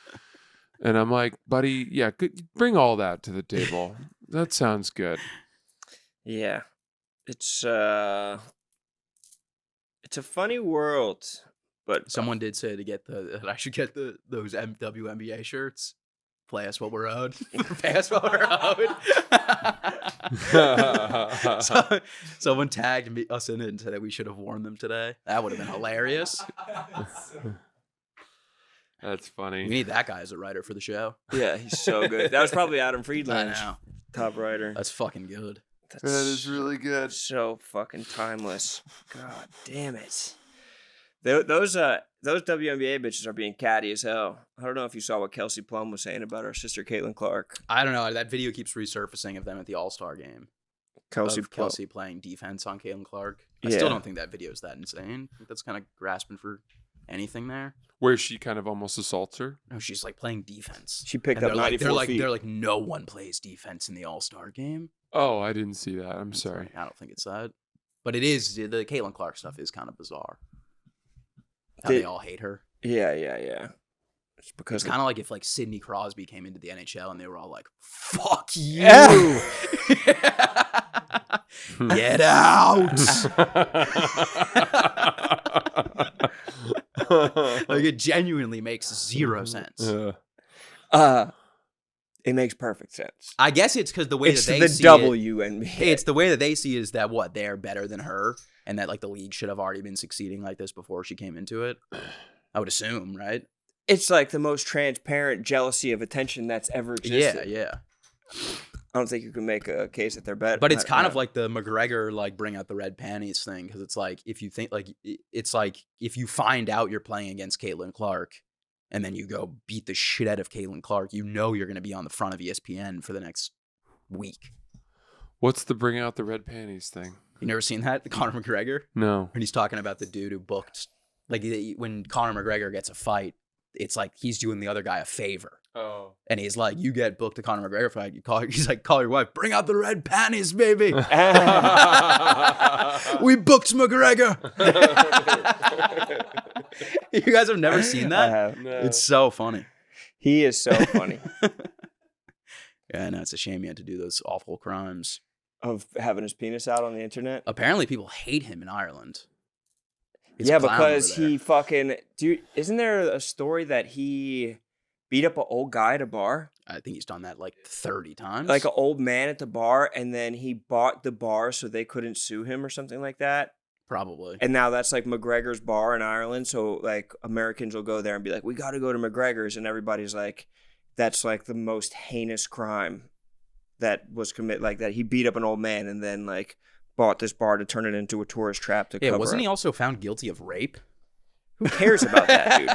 And I'm like, buddy, yeah, bring all that to the table. That sounds good. Yeah. It's a funny world. But someone did say that I should get those WNBA shirts. Play us what we're owed. Pay us what we're owed. Someone tagged us in it and said that we should have worn them today. That would have been hilarious. That's funny. We need that guy as a writer for the show. Yeah, he's so good. That was probably Adam Friedland. I know. Top writer. That's fucking good. That is really good. So fucking timeless. God damn it. Those WNBA bitches are being catty as hell. I don't know if you saw what Kelsey Plum was saying about her sister Caitlin Clark. I don't know. That video keeps resurfacing of them at the All-Star game. Kelsey playing defense on Caitlin Clark. I still don't think that video is that insane. I think that's kind of grasping for anything there. Where she kind of almost assaults her? No, she's like playing defense. She picked up 94 feet. They're like, no one plays defense in the All-Star game. Oh, I didn't see that. I'm sorry. I don't think it's that. But it is. The Caitlin Clark stuff is kind of bizarre. How they all hate her. Yeah. It's because it's kind of like if like Sidney Crosby came into the NHL and they were all like, "Fuck you, get out!" Like it genuinely makes zero sense. It makes perfect sense. I guess it's because the way that they the see WNBA. It's the way that they see is that they're better than her. And that like the league should have already been succeeding like this before she came into it. I would assume, right? It's like the most transparent jealousy of attention that's ever existed. Yeah. I don't think you can make a case that they're better. But it's kind of like the McGregor like bring out the red panties thing because it's like if you think like it's like if you find out you're playing against Caitlin Clark and then you go beat the shit out of Caitlin Clark, you know you're going to be on the front of ESPN for the next week. What's the bring out the red panties thing? You never seen that? The Conor McGregor? No. When he's talking about the dude who booked, like when Conor McGregor gets a fight, it's like he's doing the other guy a favor. Oh. And he's like, you get booked a Conor McGregor fight. He's like, call your wife, bring out the red panties, baby. We booked McGregor. You guys have never seen that? I have. No. It's so funny. He is so funny. Yeah, I know. It's a shame he had to do those awful crimes. Of having his penis out on the internet? Apparently people hate him in Ireland. He's yeah, a clown because over there. he fucking... Dude, isn't there a story that he beat up an old guy at a bar? I think he's done that like 30 times. Like an old man at the bar, and then he bought the bar so they couldn't sue him or something like that? Probably. And now that's like McGregor's bar in Ireland, so like Americans will go there and be like, we got to go to McGregor's, and everybody's like, that's like the most heinous crime that was committed, like that he beat up an old man and then like bought this bar to turn it into a tourist trap to cover wasn't up. he also found guilty of rape? Who cares about that, dude?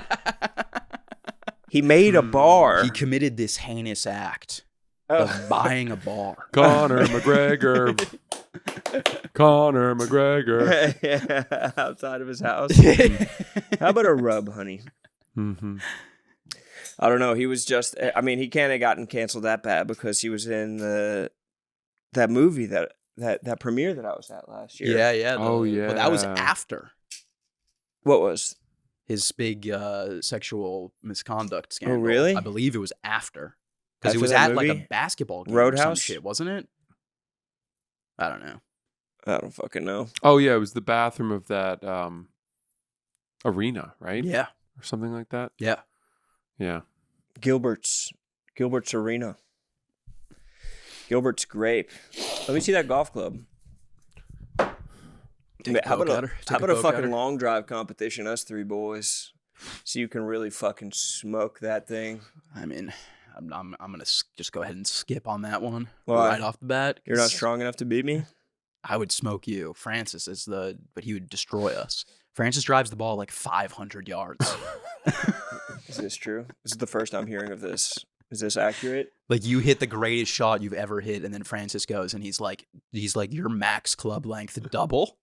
He made a bar. He committed this heinous act of buying a bar. Conor McGregor. Conor McGregor. Yeah, outside of his house. How about a rub, honey? Mm-hmm. I don't know. He was just... I mean, he can't have gotten canceled that bad because he was in that movie that that premiere that I was at last year. Yeah. Oh, But that was yeah. after What was? his big sexual misconduct scandal. really? I believe it was after. Because it After was that at like a movie? basketball game or some Roadhouse? shit, wasn't it? I don't know. I don't fucking know. Oh yeah, it was the bathroom of that arena, right? Yeah. Or something like that. Yeah. Yeah. Gilbert's Arena. Gilbert's Grape. Let me see that golf club. How about a fucking long drive competition, us three boys, so you can really fucking smoke that thing. I mean, I'm gonna just go ahead and skip on that one Why? right off the bat. You're not 'cause strong enough to beat me? I would smoke you. Francis is but he would destroy us. Francis drives the ball like 500 yards. Is this true? This is the first I'm hearing of this. Is this accurate? Like you hit the greatest shot you've ever hit, and then Francis goes and he's like your max club length double.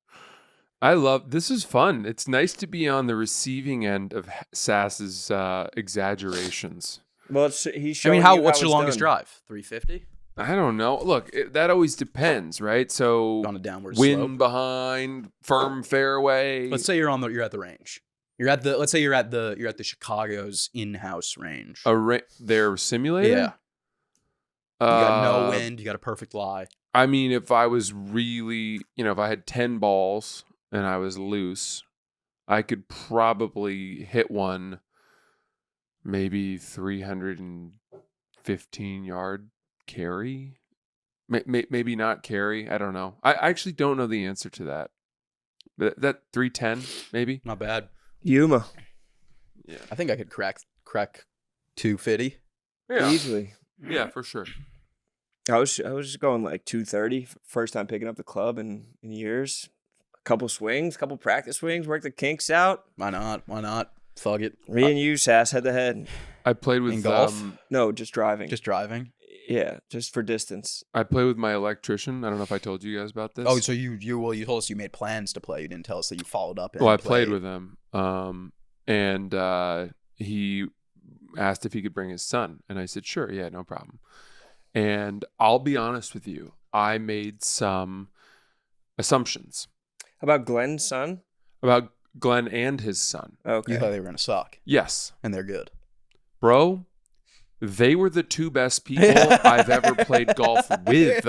This is fun. It's nice to be on the receiving end of Sass's exaggerations. Well, he's I showing mean, you what's how your it's longest done. drive? 350 I don't know. Look, that always depends, right? So on a downward wind slope. behind, firm fairway. Let's say you're at the range. Let's say you're at the Chicago's in-house range. Their simulator. Yeah. You got no wind. You got a perfect lie. I mean, if I was really, if I had 10 balls and I was loose, I could probably hit one maybe 315 yard carry. Maybe not carry. I don't know. I actually don't know the answer to that. But that 310 maybe. Not bad. Yuma. Yeah. I think I could crack 250. Yeah. Easily. Yeah, for sure. I was just going like 230. First time picking up the club in years. A couple swings, couple practice swings, work the kinks out. Why not? Fuck it. Me and you, Sass, head to head. I played with In golf? No, just driving. Just driving. Yeah, just for distance. I play with my electrician. I don't know if I told you guys about this. Oh, so you told us you made plans to play. You didn't tell us that you followed up. And Well, I played with him, and he asked if he could bring his son, and I said, sure, yeah, no problem. And I'll be honest with you, I made some assumptions How about Glenn's son? about Glenn and his son. Okay. You thought they were gonna suck, Yes, and they're good. bro, they were the two best people I've ever played golf with.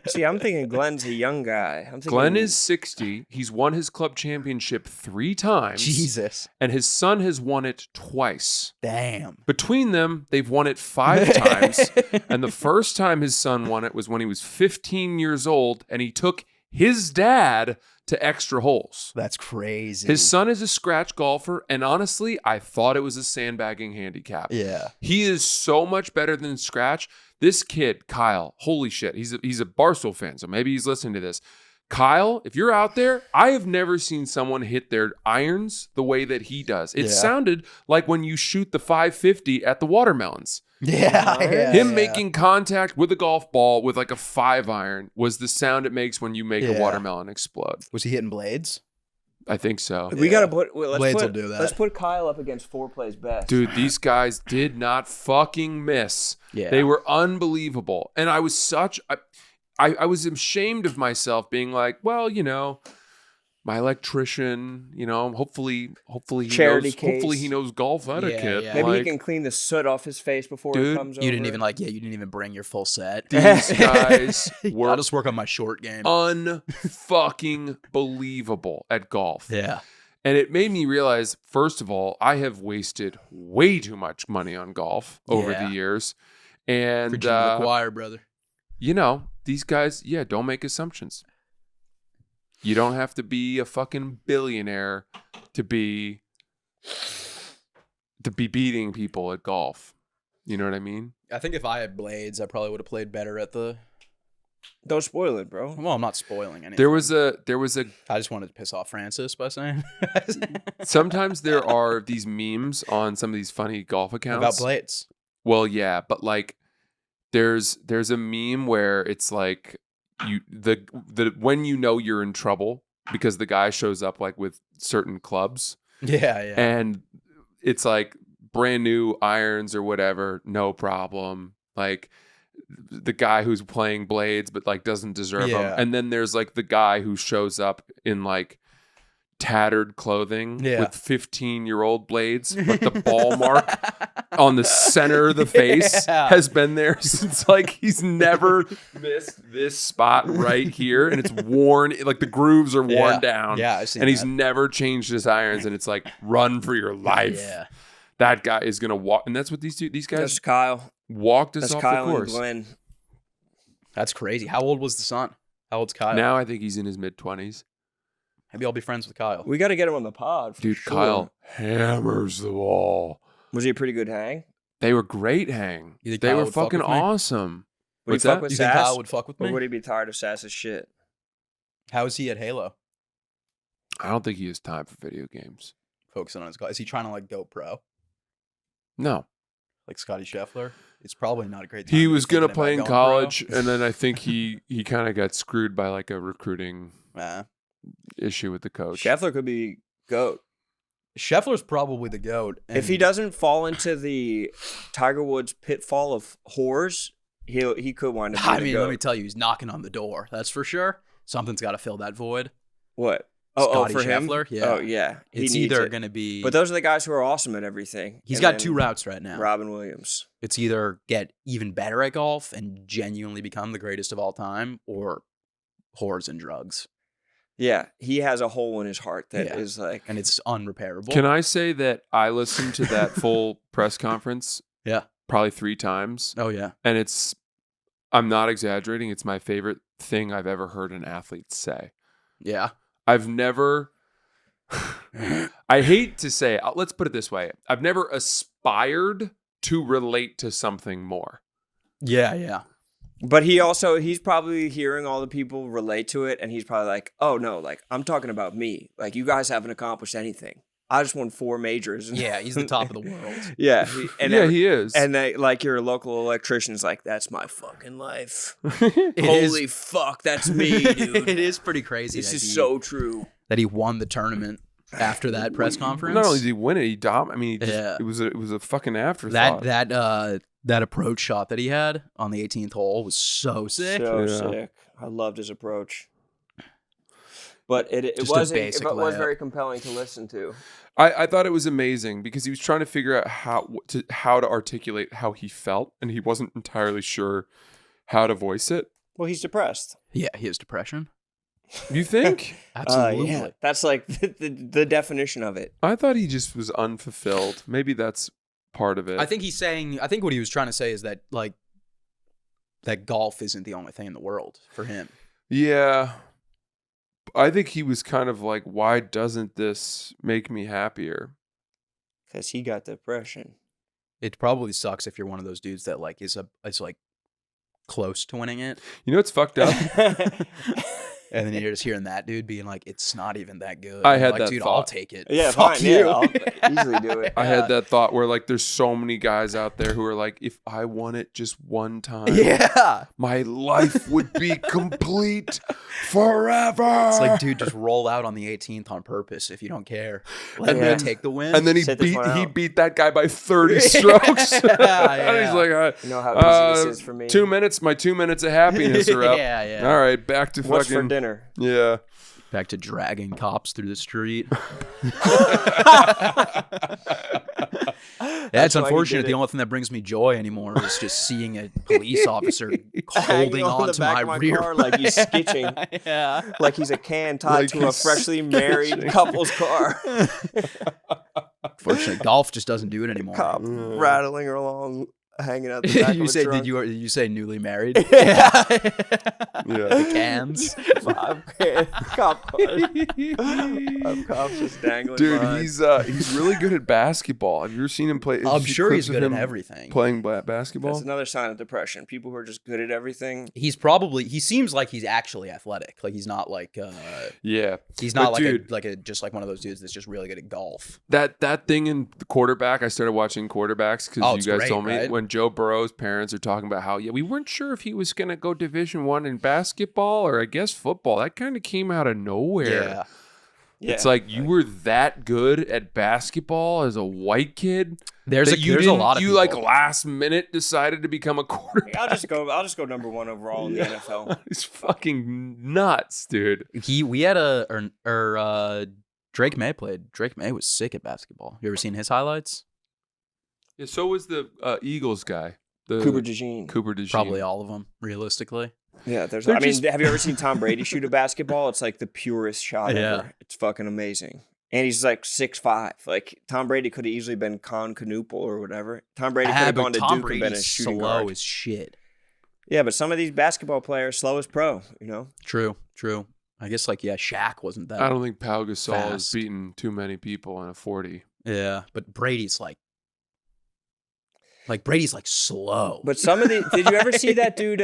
See, I'm thinking Glenn's a young guy. I'm thinking Glenn is 60. He's won his club championship 3 times. Jesus, And his son has won it twice. damn. Between them, they've won it 5 times. And the first time his son won it was when he was 15 years old, and he took his dad to extra holes. That's crazy. His son is a scratch golfer, and honestly, I thought it was a sandbagging handicap. Yeah. He is so much better than scratch. This kid, Kyle, holy shit, he's a Barstool fan, so maybe he's listening to this. Kyle, if you're out there, I have never seen someone hit their irons the way that he does. It Yeah. sounded like when you shoot the 550 at the watermelons. Yeah. Him making contact with a golf ball with like a 5-iron was the sound it makes when you make a Yeah. watermelon explode. Was he hitting blades? I think so. We gotta put. Let's Blades put, will do that. Let's put Kyle up against 4Play's best. Dude, these guys did not fucking miss. Yeah. They were unbelievable. And I was I was ashamed of myself being like, well, my electrician, hopefully he knows golf etiquette. yeah. Maybe Like, he can clean the soot off his face before Dude, it comes over. You didn't even bring your full set. these guys were I'll just work on my short game. unfucking believable at golf. Yeah. And it made me realize, first of all, I have wasted way too much money on golf over Yeah. the years. And, Virginia McGuire, brother. these guys, don't make assumptions. You don't have to be a fucking billionaire to be beating people at golf. You know what I mean? I think if I had blades, I probably would have played better at the. Don't spoil it, bro. Well, I'm not spoiling anything. There was a I just wanted to piss off Francis by saying sometimes there are these memes on some of these funny golf accounts about blades. Well, yeah, but like there's a meme where it's like when you're in trouble because the guy shows up like with certain clubs. Yeah. And it's like brand new irons or whatever, no problem. Like the guy who's playing blades but like doesn't deserve them. Yeah. And then there's like the guy who shows up in like tattered clothing with 15-year-old blades, but the ball mark on the center of the face has been there since like he's never missed this spot right here, and it's worn, like the grooves are worn down. Yeah, I've seen and he's that. never changed his irons, and it's like run for your life. Yeah. That guy is gonna walk, and that's what these guys That's Kyle. walked us That's off Kyle the and course. Glenn. That's crazy. How old was the son? How old's Kyle? Now I think he's in his mid-20s. Maybe I'll be friends with Kyle. We got to get him on the pod. For Dude, sure. Kyle hammers the ball. Was he a pretty good hang? They were great hang. You think They Kyle were would fuck fucking with me? awesome. Would What's he fuck that? with You think Sass? Kyle would fuck with Or me? would he be tired of Sass's shit? How is he at Halo? I don't think he has time for video games. Focusing on his golf. Is he trying to like go pro? No. Like Scotty Scheffler? It's probably not a great time. He to be was going to thinking play in about going pro. college, and then I think he kind of got screwed by like a recruiting issue with the coach. Scheffler could be GOAT. Scheffler's probably the GOAT. If he doesn't fall into the Tiger Woods pitfall of whores, he could wind up being I a mean, GOAT. let me tell you, he's knocking on the door. That's for sure. Something's got to fill that void. What? Scotty for him? Scheffler? Yeah. Oh, yeah. He It's needs either it. going to be... But those are the guys who are awesome at everything. He's And got then 2 routes right now. Robin Williams. It's either get even better at golf and genuinely become the greatest of all time, or whores and drugs. Yeah, he has a hole in his heart that is like... And it's unrepairable. Can I say that I listened to that full press conference Yeah. probably 3 times, Oh, yeah. and I'm not exaggerating, it's my favorite thing I've ever heard an athlete say. Yeah. I've never... I hate to say, let's put it this way. I've never aspired to relate to something more. Yeah, yeah. But he's probably hearing all the people relate to it, and he's probably like, oh, no, like, I'm talking about me. Like, you guys haven't accomplished anything. I just won 4 majors. Yeah, he's the top of the world. Yeah. He is. And they, like, your local electrician's like, that's my fucking life. It Holy is- fuck, that's me, dude. It is pretty crazy. This that is he- so true. that he won the tournament after that press conference. Not only did he win it, he I mean, Yeah. it was a fucking afterthought. that approach shot that he had on the 18th hole was so sick. So Yeah. sick. I loved his approach. But it Just a was basic was layup. very compelling to listen to. I thought it was amazing because he was trying to figure out how to articulate how he felt, and he wasn't entirely sure how to voice it. Well, he's depressed. Yeah, he has depression. You think? Absolutely. Yeah. That's like the definition of it. I thought he just was unfulfilled. Maybe that's part of it. I think what he was trying to say is that like that golf isn't the only thing in the world for him. Yeah. I think he was kind of like, why doesn't this make me happier? Because he got depression. It probably sucks if you're one of those dudes that like is like close to winning it. You know what's fucked up? And then you're just hearing that dude being like, it's not even that good. I And had like, that dude, thought. I'll take it. Yeah, Fuck fine. you. Yeah, I'll easily do it. I had that thought where like there's so many guys out there who are like, if I won it just one time, Yeah. my life would be complete forever. It's like, dude, just roll out on the 18th on purpose if you don't care. Let And me then- take the win. and then Sit this one he out. beat that guy by 30 strokes. Yeah. He's like, You know how easy this is for me. 2 minutes, my 2 minutes of happiness are up. Yeah. All right, back to What's for fucking dinner? yeah. Back to dragging cops through the street. That's why he unfortunate. did The it. only thing that brings me joy anymore is just seeing a police officer holding Hanging on on the to back my of my rear. car like he's skitching. Yeah. Like he's a can tied Like to a he's freshly married couple's car. Unfortunately, golf just doesn't do it anymore. Cop rattling along, hanging out the back You of a say, trunk. did you say newly married? Yeah. The cans. 5 cop cars. 5 cops just dangling. Dude, behind. he's really good at basketball. Have you ever seen him play? I'm see sure he's clips of good at him everything. Playing basketball. That's another sign of depression. People who are just good at everything. He seems like he's actually athletic. Like he's not like Yeah, he's not But like dude, just like one of those dudes that's just really good at golf. that thing in the quarterback. I started watching quarterbacks because it's you guys great, told me right? when Joe Burrow's parents are talking about how we weren't sure if he was gonna go Division I in basketball or I guess football. That kind of came out of nowhere. Yeah. Yeah, It's like you were that good at basketball as a white kid. There's a lot of you people. like last minute decided to become a quarterback. I'll just go number 1 overall in the NFL. It's fucking nuts, dude. We had Drake May played. Drake May was sick at basketball. You ever seen his highlights? Yeah, so was the Eagles guy, the Cooper DeJean. Probably all of them, realistically. Yeah, They're have you ever seen Tom Brady shoot a basketball? It's like the purest shot ever. It's fucking amazing. And he's like 6'5". Like Tom Brady could have easily been Con Canoopel or whatever. Tom Brady could have gone to Duke and been a shooting guard. Slow as shit. Yeah, but some of these basketball players slow as pro, you know? True. I guess Shaq wasn't that. I don't think Pau Gasol has fast. beaten too many people in a 40. Yeah, but Brady's Brady's slow. But some of the did you ever see that dude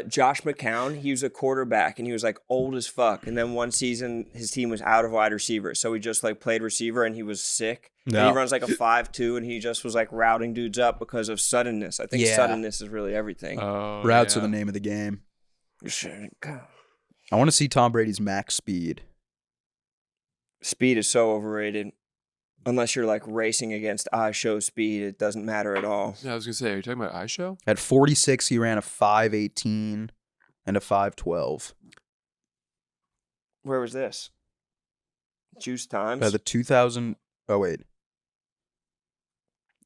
Josh McCown? He was a quarterback and he was like old as fuck. And then one season his team was out of wide receiver, so he just like played receiver and he was sick. No. And he runs like a 5'2", and he just was like routing dudes up because of suddenness. I think suddenness is really everything. Routes are the name of the game. I want to see Tom Brady's max speed. Speed is so overrated. Unless you're like racing against iShow speed, it doesn't matter at all. Yeah, I was gonna say, are you talking about iShow? At 46, he ran a 5.18 and a 5.12. Where was this? Juice Times. The 2000. Oh wait.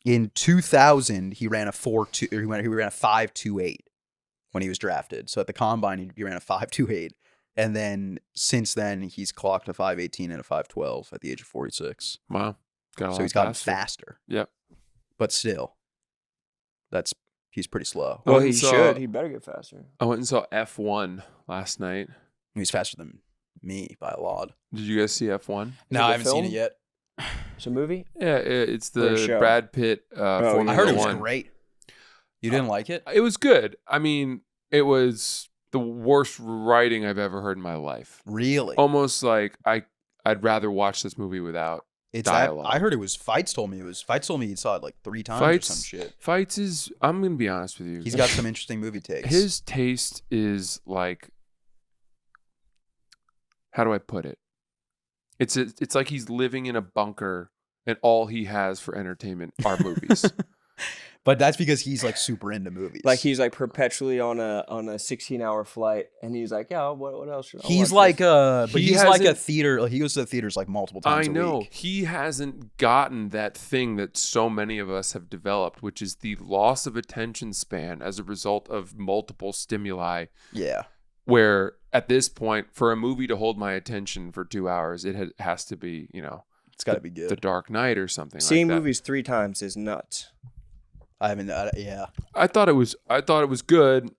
In 2000, he ran a 4.2. He ran a 5.28 when he was drafted. So at the combine, he ran a 5.28, and then since then, he's clocked a 5.18 and a 5.12 at the age of 46. Wow. So he's gotten faster. Yep. But still, he's pretty slow. Well, he should. He better get faster. I went and saw F1 last night. He's faster than me by a lot. Did you guys see F1? No, I haven't seen it yet. It's a movie? Yeah, it's the Brad Pitt Formula I heard it was 1. great. You didn't like it? It was good. I mean, it was the worst writing I've ever heard in my life. Really? Almost like I'd rather watch this movie without dialogue. I heard it was Fights told me he saw it like 3 times or some shit. Fights is, I'm going to be honest with you. He's got some interesting movie takes. His taste is like, how do I put it? It's like he's living in a bunker and all he has for entertainment are movies. But that's because he's like super into movies. Like he's like perpetually on a 16-hour flight, and he's like, yeah, what else should I he's watch like this? he's like a theater. He goes to the theaters like multiple times. I know he hasn't gotten that thing that so many of us have developed, which is the loss of attention span as a result of multiple stimuli. Yeah. Where at this point, for a movie to hold my attention for 2 hours, it has to be, it's got to be good. The Dark Knight or something. Seeing like that. movies 3 times is nuts. I haven't. Yeah. I thought it was good.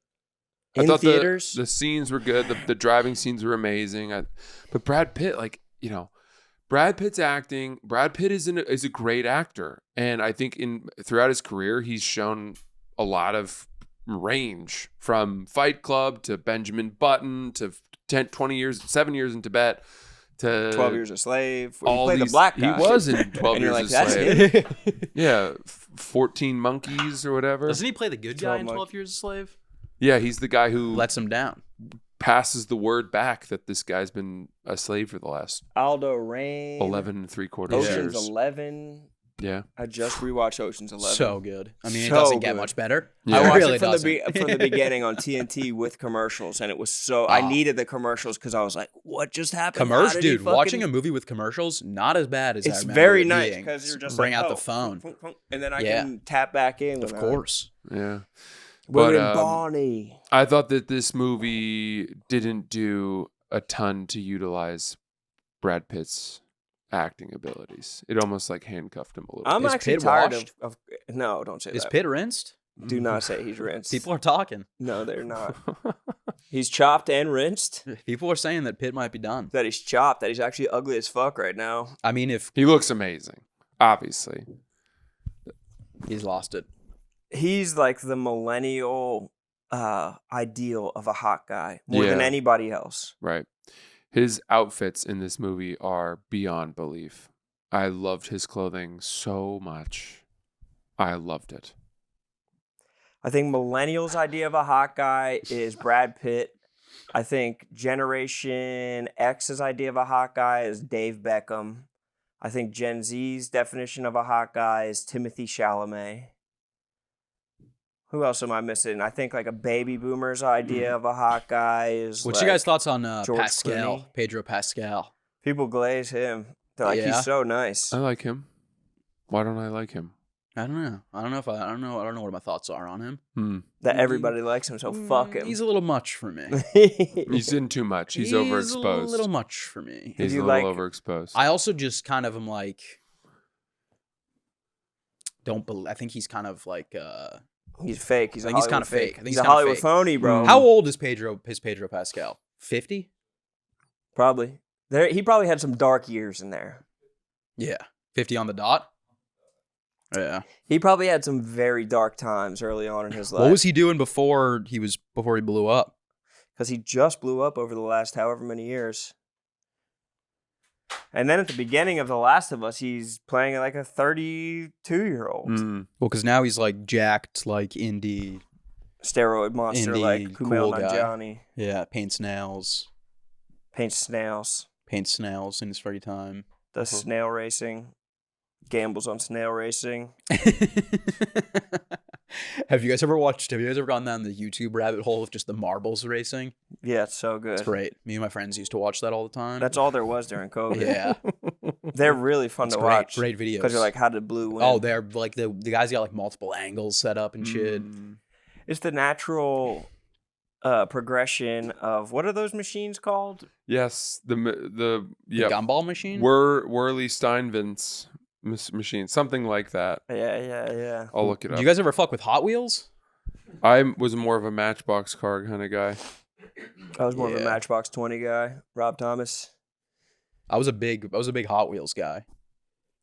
In I thought theaters, the scenes were good. The driving scenes were amazing. But Brad Pitt, Brad Pitt's acting. Brad Pitt is a great actor, and I think throughout his career, he's shown a lot of range, from Fight Club to Benjamin Button to 7 years in Tibet to 12 Years a Slave. All played these, the black guy. He was in 12 and Years you're like, a that's Slave. him? Yeah, 14 Monkeys or whatever. Doesn't he play the good guy in 12 Years a Slave? Yeah, he's the guy who lets him down. Passes the word back that this guy's been a slave for the last Aldo Rain 11 3/4 Ocean's years. 11. Yeah, I just rewatched Ocean's 11. So good. I mean, it So doesn't get good. much better. Yeah. I It watched really it from doesn't. the beginning on TNT with commercials, and it was so. I needed the commercials because I was like, "What just happened?" Dude, watching a movie with commercials not as bad as I It's remember very it nice being. because you're just bring like, out the phone, and then I can tap back in. of course. yeah. William But Barney. I thought that this movie didn't do a ton to utilize Brad Pitt's acting abilities. It almost like handcuffed him a little. I'm Is actually Pitt tired washed? of. No, don't say Is that. Pitt rinsed? Do not say he's rinsed. People are talking. No, they're not. He's chopped and rinsed. People are saying that Pitt might be done. That he's chopped. That he's actually ugly as fuck right now. I mean, if He looks amazing, obviously. he's lost it. He's like the millennial ideal of a hot guy more than Yeah. anybody else. Right. His outfits in this movie are beyond belief. I loved his clothing so much. I loved it. I think millennials' idea of a hot guy is Brad Pitt I think Generation X's idea of a hot guy is Dave Beckham. I think Gen Z's definition of a hot guy is Timothy Chalamet. Who else am I missing? I think like a baby boomer's idea of a hot guy is. What's like your guys' thoughts on George Pascal, Clooney. Pedro Pascal? People glaze him. They're like, Yeah. he's so nice. I like him. Why don't I like him? I don't know. I don't know what my thoughts are on him. That everybody likes him, so fuck him. He's a little much for me. He's in too much. He's overexposed. a little much for me. He's a you little like- overexposed. I also just kind of am like, I think he's kind of like, He's fake. He's I a think he's Hollywood kinda fake. I fake. think He's he's a kinda Hollywood fake. phony, bro. how old is Pedro Pascal? 50? Probably. He probably had some dark years in there. Yeah. 50 on the dot? Yeah. He probably had some very dark times early on in his life. What was he doing before he blew up? Because he just blew up over the last however many years. And then at the beginning of The Last of Us, he's playing like a 32-year-old. Mm. Well, because now he's like jacked, like indie. Steroid monster Indie like Kumail cool guy. Nanjiani. Yeah, paints snails Paints snails. in his free time. Does snail racing. Gambles on snail racing. Have you guys ever gone down the YouTube rabbit hole of just the marbles racing? Yeah, it's so good. It's great. Me and my friends used to watch that all the time. That's all there was during COVID. yeah. They're really fun It's to great. watch. Great videos. Because you're like, how did blue win? oh, they're like the guys got like multiple angles set up and shit. It's the natural progression of, what are those machines called? Yes, the The yeah gumball machine. Worley Steinvent's machine, something like that. Yeah. I'll look it Do up. you guys ever fuck with Hot Wheels? I was more of a Matchbox car kind of guy. I was more of a Yeah. Matchbox 20 guy. Rob Thomas. I was a big Hot Wheels guy.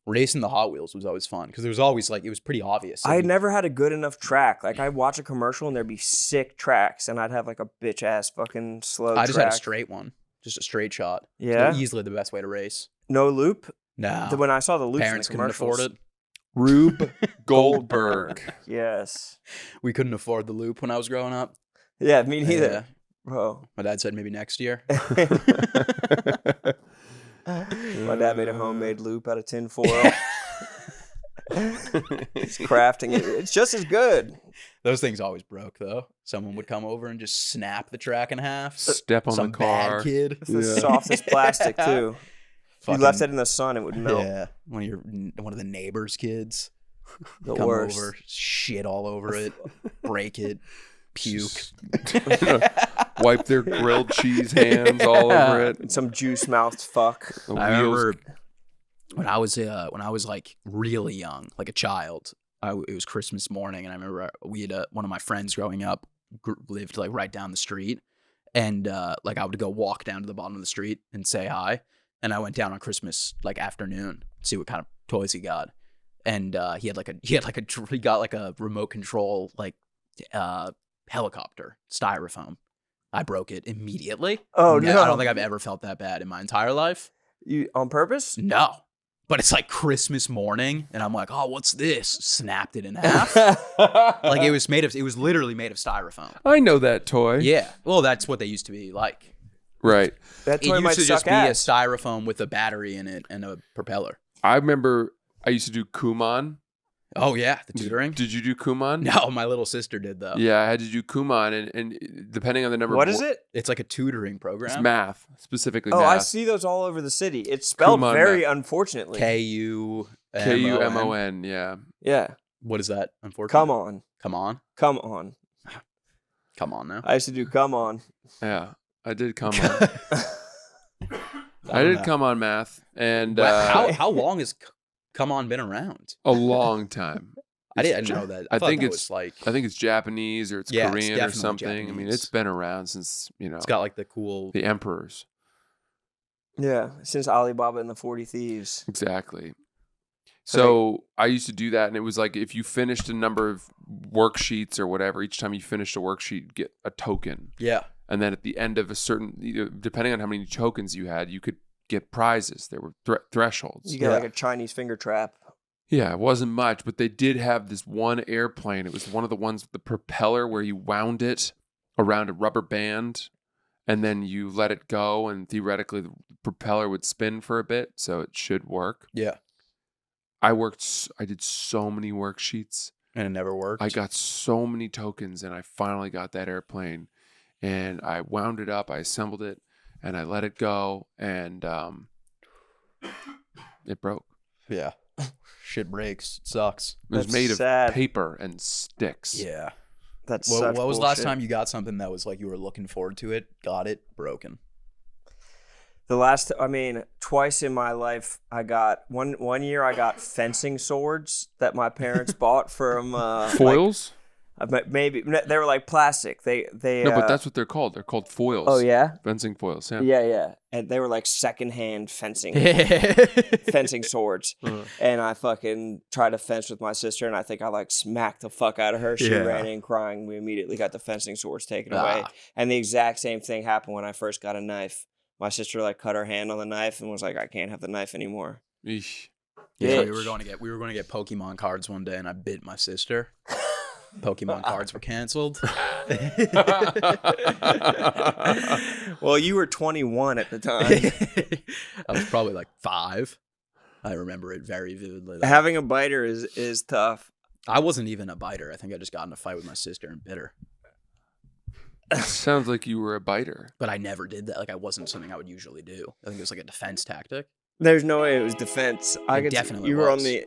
Racing the Hot Wheels was always fun because there was always like it was pretty obvious. I had never had a good enough track. Like, I'd watch a commercial and there'd be sick tracks, and I'd have like a bitch ass fucking slow I just had a track. straight one, just a straight shot. Yeah? Easily the best way to race. No loop. No, When I saw the loops parents in the couldn't commercials. afford it. Rube Goldberg. Yes. We couldn't afford the loop when I was growing up. Yeah, me neither. Yeah. Bro. My dad said maybe next year. My dad made a homemade loop out of tin foil. He's crafting it. It's just as good. Those things always broke though. Someone would come over and just snap the track in half. Step on Some the car. bad kid. It's the softest plastic too. If you Fucking- left it in the sun, it would melt. Yeah, one of the neighbors' kids The come worst. over, shit all over it, break it, puke. Wipe their grilled cheese hands all over it. And some juice mouthed fuck. The I wheels. remember when I was like really young, like a child. It was Christmas morning, and I remember we had one of my friends growing up lived like right down the street, and like I would go walk down to the bottom of the street and say hi. And I went down on Christmas like afternoon to see what kind of toys he got, and he got like a remote control like helicopter styrofoam. I broke it immediately. Oh, no. I don't think I've ever felt that bad in my entire life. You on purpose? No. But it's like Christmas morning, and I'm like, oh, what's this? Snapped it in half. Like it was literally made of styrofoam. I know that toy. Yeah. Well, that's what they used to be like. Right. That It toy might used to just suck be a ass. styrofoam with a battery in it and a propeller. I remember I used to do Kumon. Oh yeah, the tutoring. Did you do Kumon? No, my little sister did though. Yeah, I had to do Kumon, and depending on the number What of is it? It's like a tutoring It's program. math, specifically Oh, math. I see those all over the city. It's spelled Kumon very Math. unfortunately. KUMON. KUMON, yeah. Yeah. What is that? Unfortunately. Come on. Come on. Come on. Come on now. I used to do come on. Yeah, I did Kumon. I did Kumon math, and How long has Come On been around? a long time. I didn't know that. I thought think that it's was like I think it's Japanese or it's Yeah, it's Korean or definitely something. I mean, Japanese. it's been around since, it's got like the cool. the emperors. Yeah. Since Alibaba and the 40 Thieves. Exactly. So I used to do that, and it was like if you finished a number of worksheets or whatever, each time you finished a worksheet, you'd get a token. Yeah. And then at the end of a certain, depending on how many tokens you had, you could get prizes. There were thresholds. You get like a Chinese finger trap. Yeah, it wasn't much, but they did have this one airplane. It was one of the ones with the propeller where you wound it around a rubber band, and then you let it go, and theoretically the propeller would spin for a bit, so it should work. Yeah. I did so many worksheets. And it never worked. I got so many tokens, and I finally got that airplane. And I wound it up, I assembled it, and I let it go, and it broke. Yeah. Shit breaks. It sucks. It was That's made sad. of paper and sticks. Yeah. That's What such was the last bullshit. time you got something that was like you were looking forward to it, got it, broken? Twice in my life, I got one year I got fencing swords that my parents bought from Foils? maybe they were like plastic. They No, but that's what they're called. They're called foils. oh yeah, Fencing foils, yeah. yeah, and they were like secondhand fencing swords. Uh-huh. And I fucking tried to fence with my sister, and I think I like smacked the fuck out of her. She Yeah. ran in crying. We immediately got the fencing swords taken away. And the exact same thing happened when I first got a knife. My sister like cut her hand on the knife and was like, I can't have the knife anymore. Eesh. Yeah, Bitch. we were going to get Pokemon cards one day, and I bit my sister. Pokemon cards were canceled. Well, you were 21 at the time. I was probably like 5. I remember it very vividly. though. Having a biter is tough. I wasn't even a biter. I think I just got in a fight with my sister and bit her. Sounds like you were a biter. But I never did that. Like, I wasn't something I would usually do. I think it was like a defense tactic. There's no way it was defense. It definitely you were on was. the